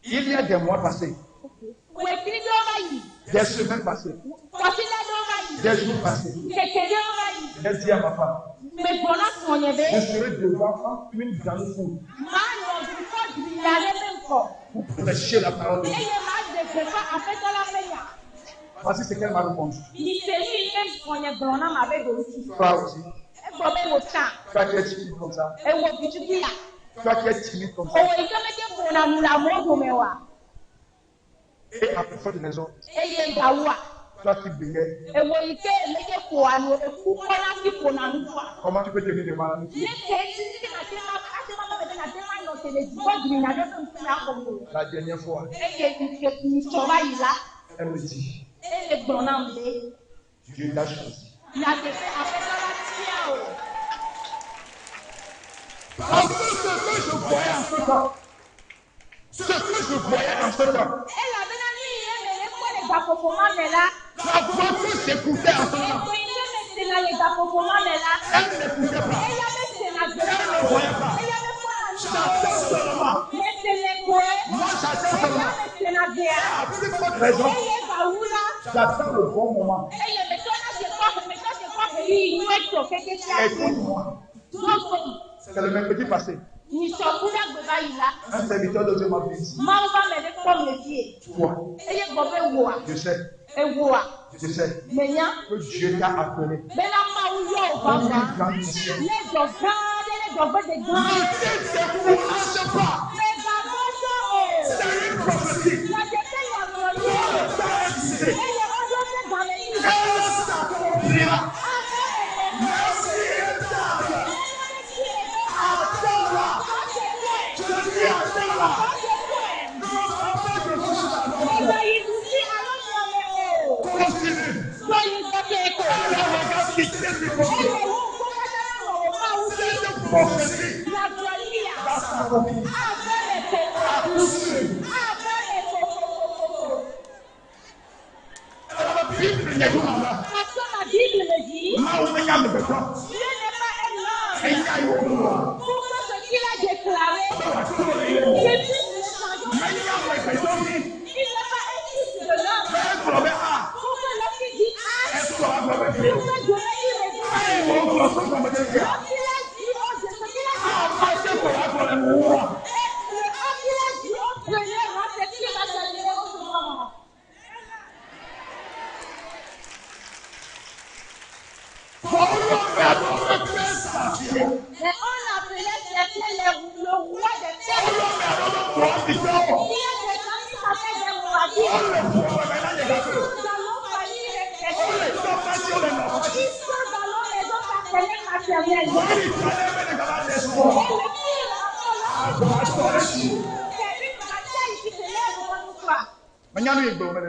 Il y a des mois passés. Des semaines passées. Des jours passés. J'ai dit à ma femme, je serai devant une grande foule pour prêcher la parole de Dieu. Voici ce qu'elle m'a répondu. Toi aussi. Toi qui es timide comme ça. Toi qui es timide comme ça. Et à plus forte raison. Toi qui bégayes. Comment tu peux te dire de mal? La dernière fois, elle me dit, Dieu t'a choisi. Parce que ce que je voyais en ce temps, la voiture s'écoutait en ce temps. Elle n'écoutait pas. Elle ne voyait pas. J'attends seulement. Moi, j'attends seulement. À plus forte raison, j'attends le bon moment. Écoute-moi. C'est le mercredi passé. Un serviteur de Dieu m'a dit. Toi. Je sais. Je sais que Dieu t'a appelé. Pour une grande mission. Ne décourage pas. C'est une prophétie. Elle s'accomplira. Merci Éternel. Attends-la. Je dis attends-la. Continue. Elle regarde qui t'est du prophétie. Cette prophétie va s'accomplir. À coup sûr. La Bible n'est pas là.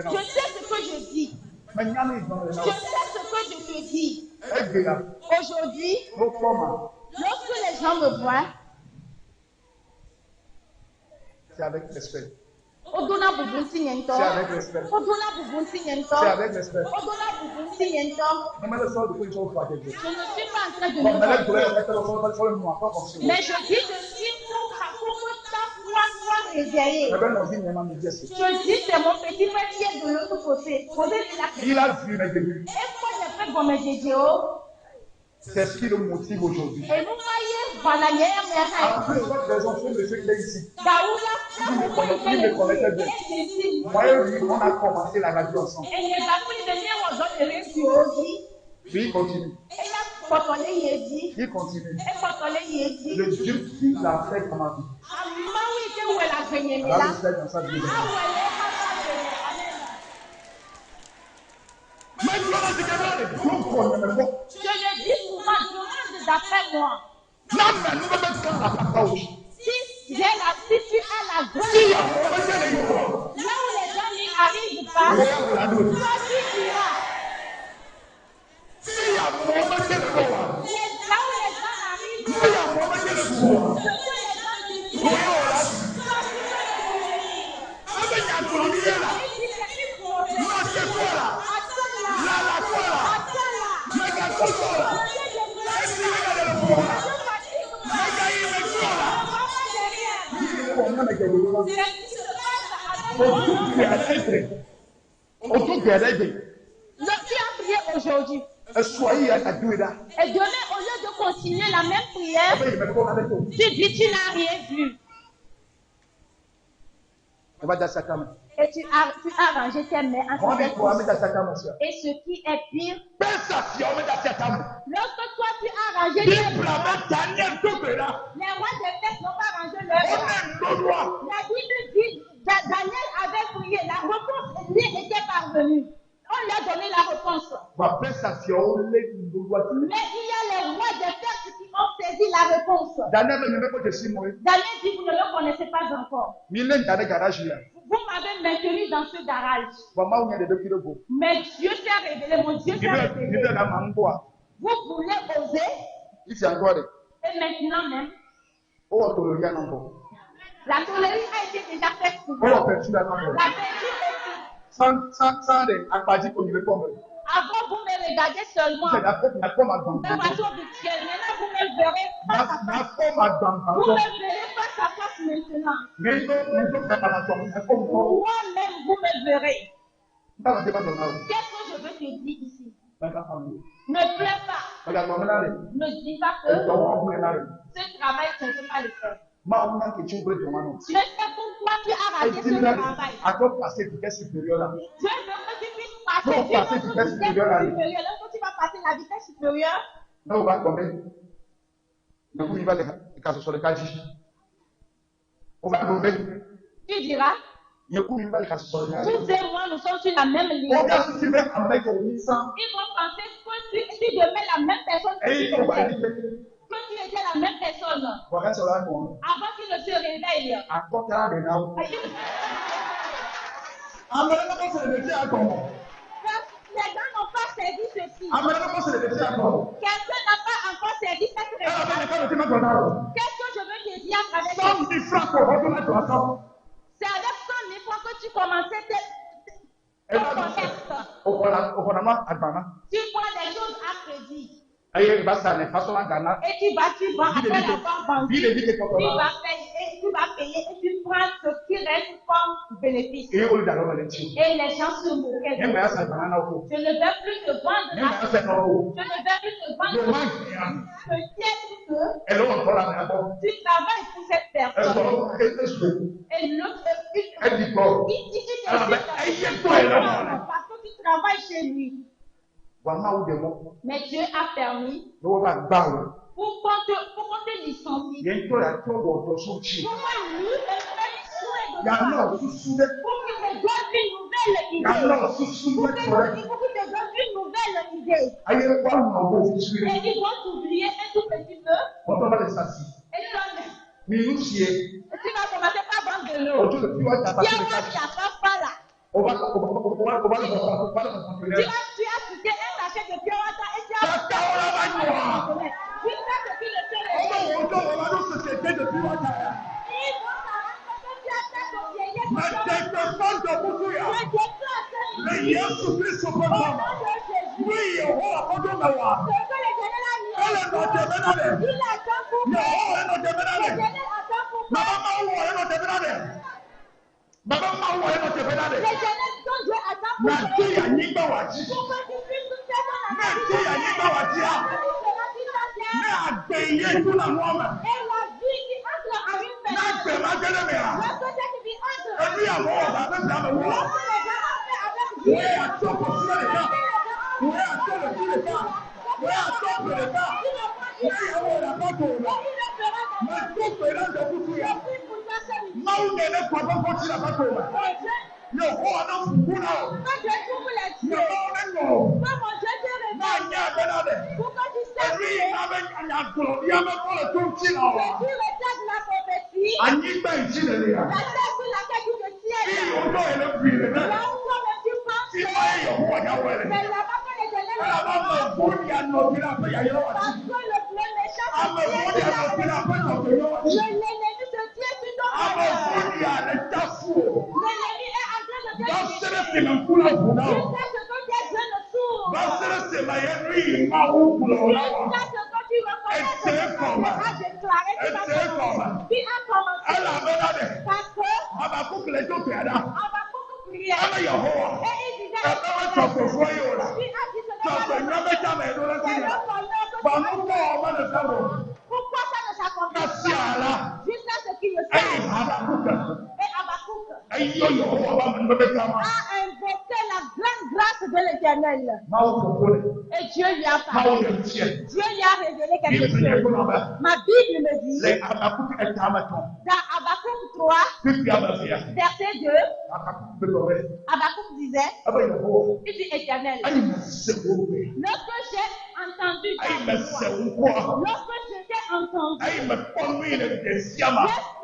Je sais ce que je dis. Je sais ce que je te dis. Aujourd'hui, lorsque les gens me voient, c'est avec respect. C'est avec respect. C'est avec respect. Je ne suis pas en train de me battre. Mais je dis ceci pour ta foi soit réveillée. Je dis c'est mon petit frère qui est de l'autre côté. Il a vu mes débuts. Et moi j'ai fait comme mes vidéos. C'est ce qui le motive aujourd'hui. Et nous voyons Votre raison, c'est monsieur qui est ici. Il me connaissait bien. Moi et lui, on a commencé la radio ensemble. Puis il continue. Il continue. Le Dieu qui l'a fait dans ma vie. Alors, il fait dans sa vie. Je le dis souvent, demande d'après moi. Si tu as la grâce, là où les gens n'y arrivent pas, toi tu iras. Là où les gens arrivent, aujourd'hui. Et demain, au lieu de continuer la même prière, tu dis tu n'as rien vu. Et tu as rangé tes mains en tes et ce qui est pire, lorsque toi tu as rangé tes mains, les rois des fêtes n'ont pas rangé leurs mains. La Bible dit Daniel avait prié, la réponse lui était parvenue. On lui a donné la réponse. Mais il y a les rois des fêtes qui ont saisi la réponse. Daniel dit, vous ne le connaissez pas encore. Vous m'avez maintenu dans ce garage. Mais Dieu s'est révélé, mon Dieu s'est révélé. Vous voulez oser. Et maintenant même, la tolérie a été déjà faite pour vous. La peinture est faite. Avant, vous me regardez seulement de façon virtuelle. Maintenant, vous me verrez face à face. Vous me verrez face à face maintenant. Moi-même, vous me verrez. Qu'est-ce que je veux te dire ici? Ne pleure pas. Ne dis pas que ce travail, tu ne peux pas le faire. Tu sais pourquoi tu as raté ce travail. Dieu veut que tu puisses passer d'une vitesse supérieure. Lorsque tu vas passer la vitesse supérieure, tu diras, tous et moi, nous sommes sur la même ligne. Ils vont penser que tu deviens la même personne que tu étais la même personne. Avant qu'il ne se réveille. Les gens n'ont pas saisi ceci. Quelqu'un n'a pas encore saisi cette révélation. Qu'est-ce que je veux te dire à travers ça? C'est avec 100 000 francs que tu commençais ton commerce. Tu prends des choses à crédit. Et tu vas après l'avoir vendu. Tu vas payer et tu prends ce qui reste comme bénéfice. Et les gens se moquaient. Je ne vais plus te vendre. Je ne vais plus te vendre. Peut-être que tu travailles pour cette personne. Et l'autre, il dit parce que tu travailles chez lui. Mais Dieu a permis pour qu'on te licencie. Pour que lui pour qu'il te donne une nouvelle idée. Pour qu'il te donne une nouvelle idée. Et ils vont t'oublier un tout petit peu. Et tu vas commencer par vendre de l'eau. Tu as pas là. Tu as quitté un sachet de Piawata et tu as jusqu'à ce qu'il ne se réveille. Ils vont s'arrêter que tu as Et la vie qui entre à une personne. Le côté qui vit entre à une personne. Lorsque les gens ont fait avec Dieu. Pourquoi ça ne s'accomplit pas? Jusqu'à ce qu'il le fasse. Et Habakkuk a invoqué la grande grâce de l'Éternel. Et Dieu lui a parlé. Dieu lui a révélé quelque chose. Ma Bible me dit, dans Habakkuk 3, verset 2, Habakkuk disait, il dit Éternel, lorsque j'ai entendu ta voix, lorsque je t'ai entendu,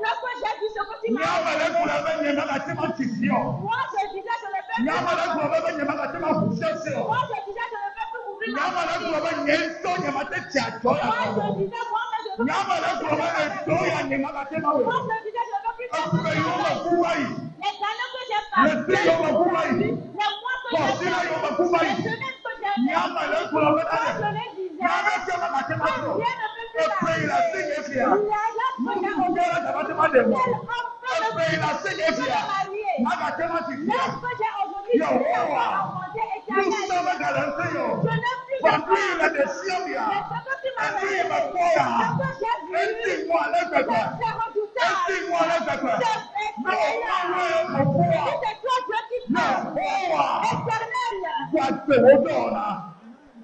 lorsque j'ai vu ce que tu m'as dit, moi je disais je ne peux plus. Moi je disais je ne peux plus ouvrir ma bouche. Moi je disais moi je disais je ne peux plus. Les années que j'ai passées, les mois que j'ai passés, les semaines que j'ai fait, je les disais, rien ne peut plus l'arrêter.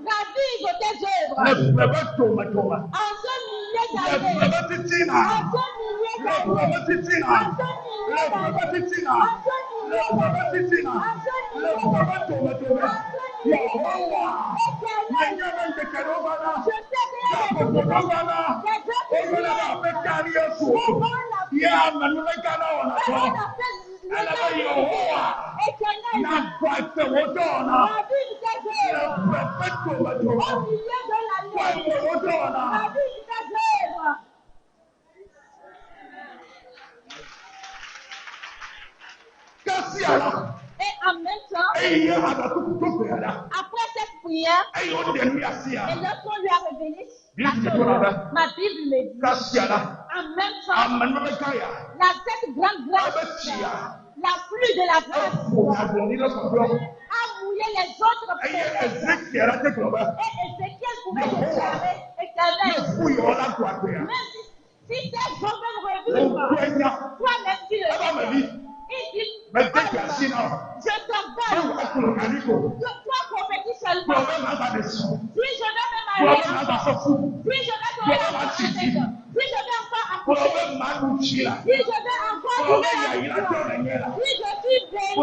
Ravive tes œuvres. En ce millier d'années. En ce millier et en même temps, après cette prière, et lorsqu'on lui a révélé la chose, ma Bible me dit, en même temps, cette grande grâce, la pluie de la grâce, a mouillé les autres prophètes. Et Ézéchiel pouvait déclarer, Éternel, même si tes jours veulent revivre, toi-même tu le dis. Il dit, je t'ordonne, toi prophétise seulement. Puis je vais me marier encore. Puis je vais donner encore un tête. Puis je vais encore accoucher. Puis je vais encore donner la vision. Puis je suis béni.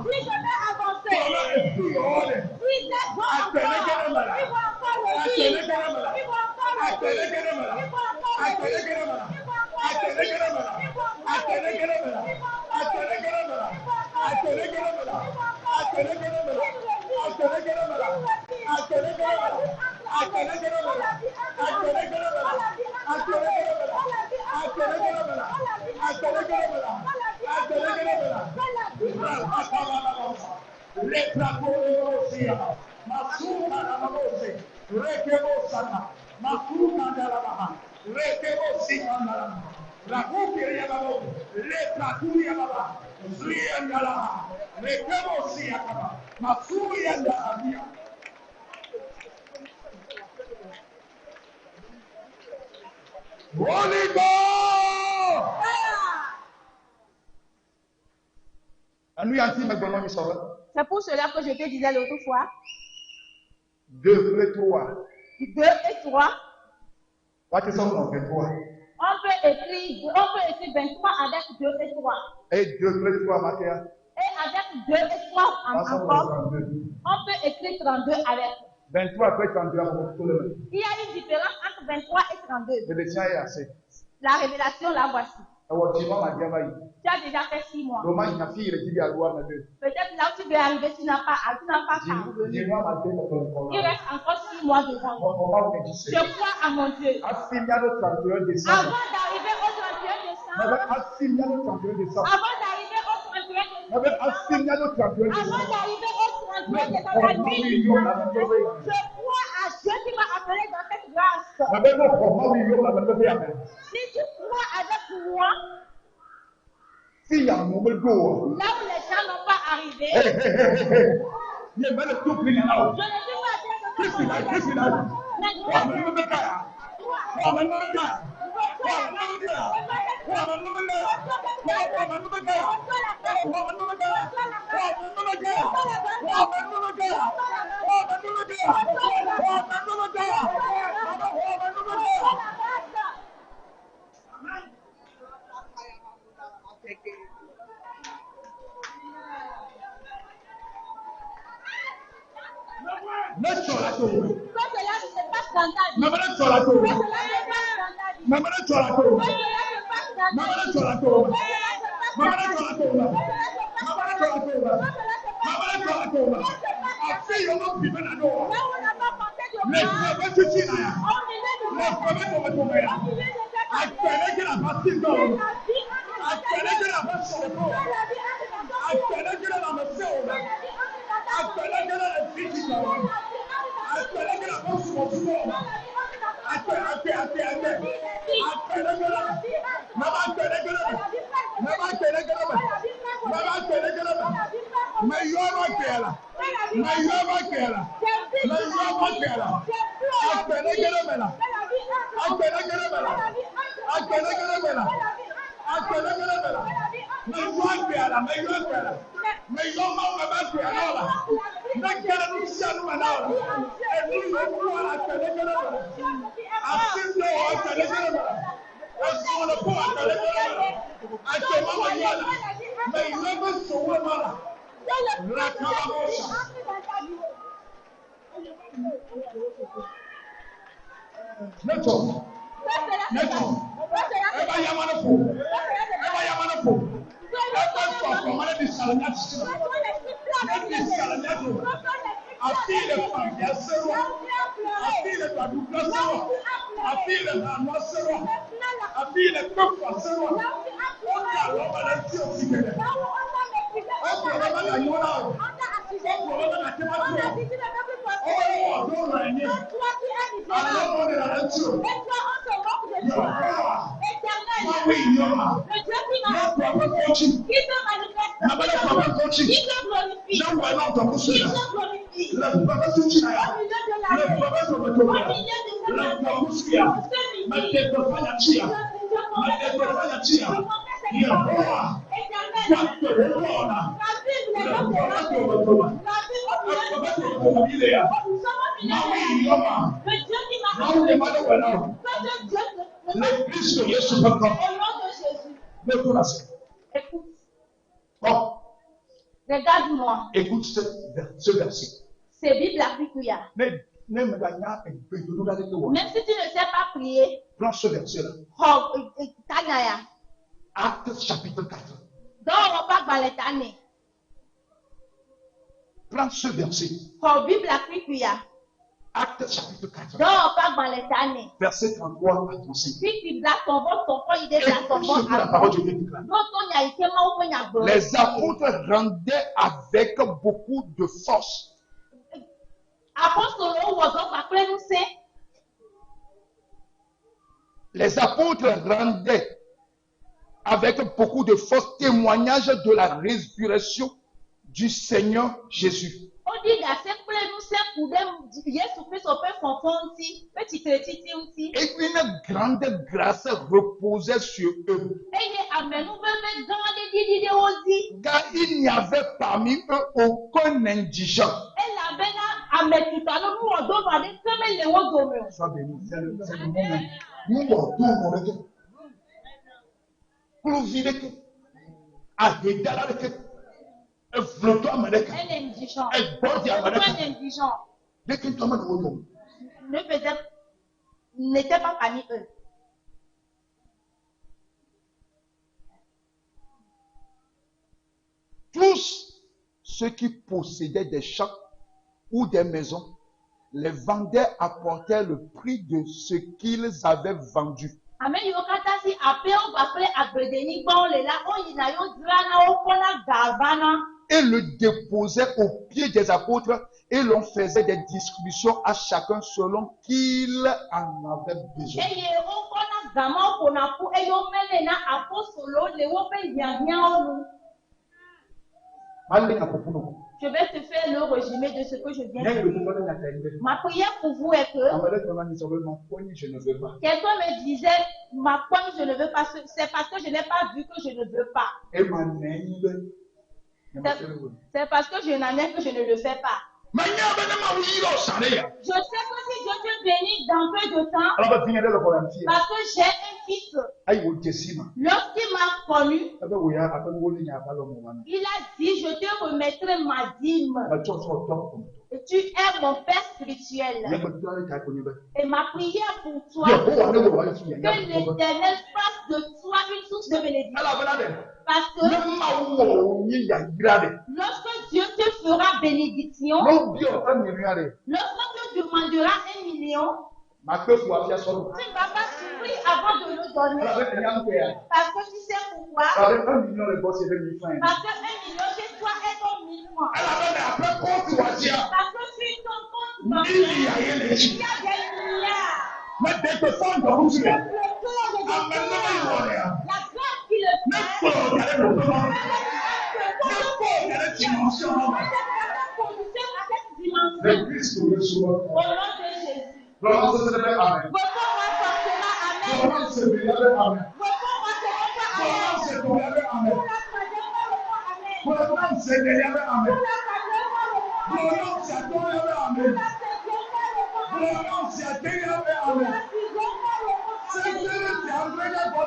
Puis je vais avancer. Puis les gens encore, ils vont encore revivre. Ils vont encore revivre. Ils vont encore revivre. Holy Ghost. C'est pour cela que je te disais l'autre fois. 2 et 3. 2 et 3. On peut écrire 23 avec 2 et 3. Et 2 et 3, Mathia. Et avec 2 et 3 encore, on peut écrire 32 avec. 23 après 32. Il y a une différence entre 23 et 32. La révélation, la voici. Tu as déjà fait 6 mois. Peut-être là où tu veux arriver, tu n'as pas parvenu. Il reste encore 6 mois devant. Je crois à mon Dieu. Avant d'arriver au 31 décembre. Avant d'arriver au 31 décembre. Avant d'arriver au 31 décembre, la nuit. Je crois à Dieu qui m'a appelé dans cette grâce. Si tu crois avec moi, là où les gens n'ont pas arrivé, je ne suis regarde-moi. Écoute ce verset. C'est Bible Afrikuya. Même si tu ne sais pas prier. Prends ce verset-là. Actes chapitre 4. Prends ce verset. Bible Afrikuya. Actes chapitre 4. Verset 33 à 35. La parole de Dieu déclare. Les apôtres rendaient avec beaucoup de force. Les apôtres rendaient avec beaucoup de force témoignage de la résurrection du Seigneur Jésus. Et une grande grâce reposait sur eux. Car il n'y avait parmi eux aucun indigent. Sois béni, c'est le moment. Nous ordonnons n'était pas parmi eux. Tous ceux qui possédaient des champs ou des maisons les vendaient, apportaient le prix de ce qu'ils avaient vendu. Et le déposaient aux pieds des apôtres et l'on faisait des distributions à chacun selon qu'il en avait besoin. Je vais te faire le résumé de ce que je viens de dire. Ma prière pour vous est que quelqu'un me disait, ma poigne, je ne veux pas, c'est parce que je n'ai pas vu que je ne veux pas. C'est parce que je n'en ai que je ne le fais pas. Je sais que si Dieu te bénit dans peu de temps, parce que j'ai un fils, lorsqu'il m'a connu, il a dit, je te remettrai ma dîme. Et tu es mon père spirituel. Et ma prière pour toi, que l'Éternel fasse de toi une source de bénédiction. Parce que lorsque Dieu te fera bénédiction, lorsqu'on te demandera 1 million, tu ne vas pas souffrir avant de le donner. Parce que tu sais pourquoi? Parce que 1 million chez toi est ton 1000 francs. Parce que sur ton compte bancaire, il y a des milliards. La grâce qui le fait, au nom de Jésus. Vos corps appartiendra amen. Vos corps appartiendra amen. Pour la troisième fois, amen. Pour la quatrième fois, amen. Pour la cinquième fois, amen. C'est Dieu qui a amené pour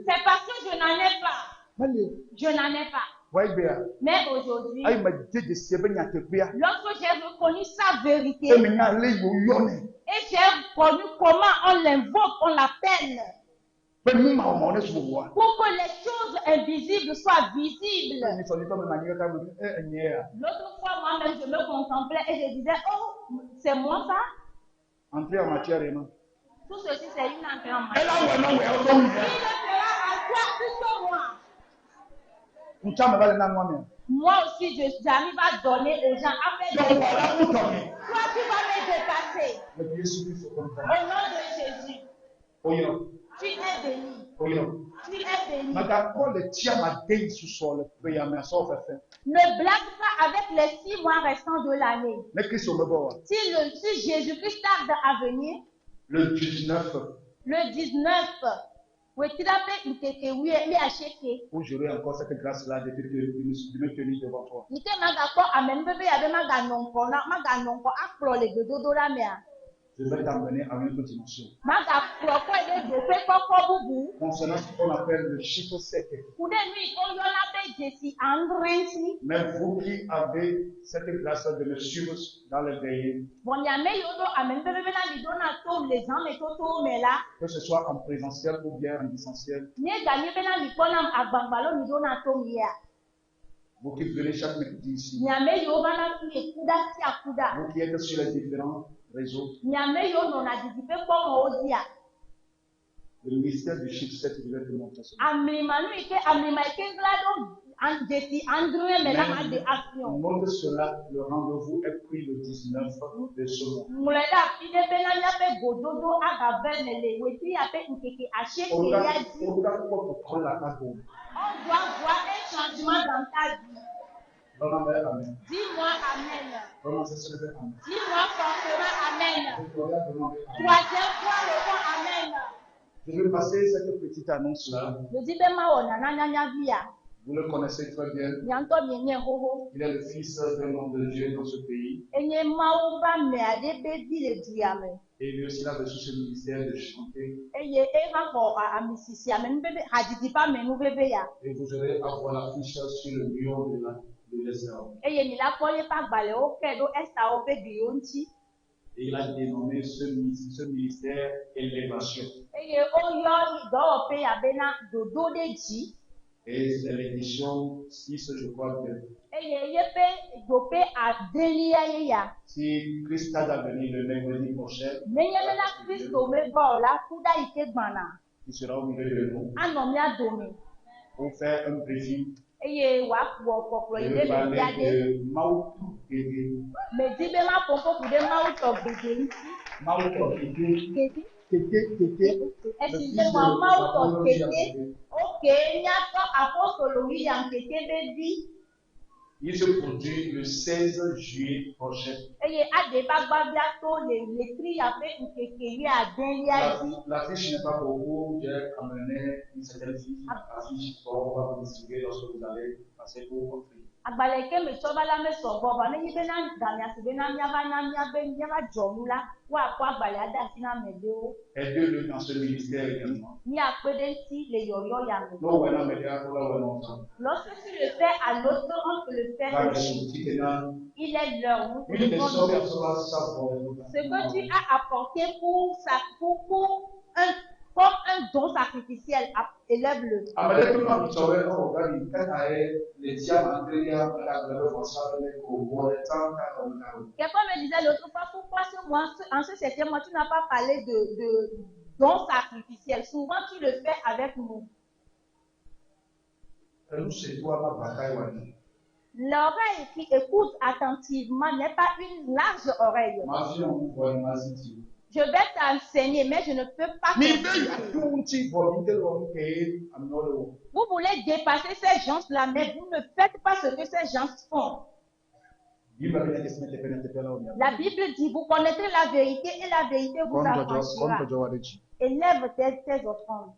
c'est parce que je n'en ai pas. Je n'en ai pas. Mais aujourd'hui, lorsque j'ai reconnu sa vérité, et j'ai reconnu comment on l'invoque, on l'appelle, pour que les choses invisibles soient visibles. L'autre fois, moi-même, je me contemplais et je disais, oh, c'est moi ça? Entrer en matière et non. Tout ceci, c'est une entrée en matière. Il le fera à toi plus que moi. Moi aussi, j'arrive à donner aux gens. Toi, tu vas me dépasser. Au nom de Jésus. Tu es béni. Tu es béni. Ne blague pas avec les 6 mois restants de l'année. Si Jésus-Christ tarde à venir, le 19. Oui, tu l'as fait une tête, oui, elle est achetée. Où j'aurai encore cette grâce-là de me tenir devant toi. Je vais t'emmener à une autre dimension. Concernant ce qu'on appelle le chiffre 7. Mais vous qui avez cette grâce de me suivre dans les veillées, que ce soit en présentiel ou bien en distanciel, Vous qui venez chaque mercredi ici. Vous qui êtes sur les différents réseaux. Le ministère du chiffre 7 devait te montrer ça. Montre cela, le rendez-vous est pris le 19 de ce mois. On doit prendre la carte. On doit voir un changement dans ta vie. Amen. Dis-moi Amen. Vraiment, c'est ce que c'est Amen. Dis-moi forcément Amen. Troisième fois, réponds Amen. Je vais passer cette petite annonce-là. Vous le connaissez très bien. Il est le fils d'un homme de Dieu dans ce pays. Et lui aussi, il a reçu ce ministère de chanter. Et vous allez avoir la fiche sur le mur de l'Esther. Et il a dénommé ce ministère élévation. Et c'est l'édition 6, je crois bien. Si Christ a venir le mercredi prochain, il sera au milieu de nous pour faire un briefing. Je vais parler de Mautou Kéké. Excusez-moi, Mautou Kéké. Ok, il se produit le 16 juillet prochain. La fiche n'est pas pour vous, j'ai amené une certaine fiche. La fiche, on va vous distribuer lorsque vous allez passer pour offrir. Et 2 lieux dans ce ministère également. Lorsque tu le fais à l'autre, on peut le faire aussi. Il est l'heure. Ce que tu as apporté comme un don sacrificiel, élève-le. Quelqu'un me disait l'autre fois, pourquoi en ce 7e mois, tu n'as pas parlé de don sacrificiel? Souvent, tu le fais avec nous. L'oreille qui écoute attentivement n'est pas une large oreille. Je vais t'enseigner, mais je ne peux pas Vous voulez dépasser ces gens-là, mais vous ne faites pas ce que ces gens font. La Bible dit, vous connaîtrez la vérité et la vérité vous affranchira. Élève tes offrandes.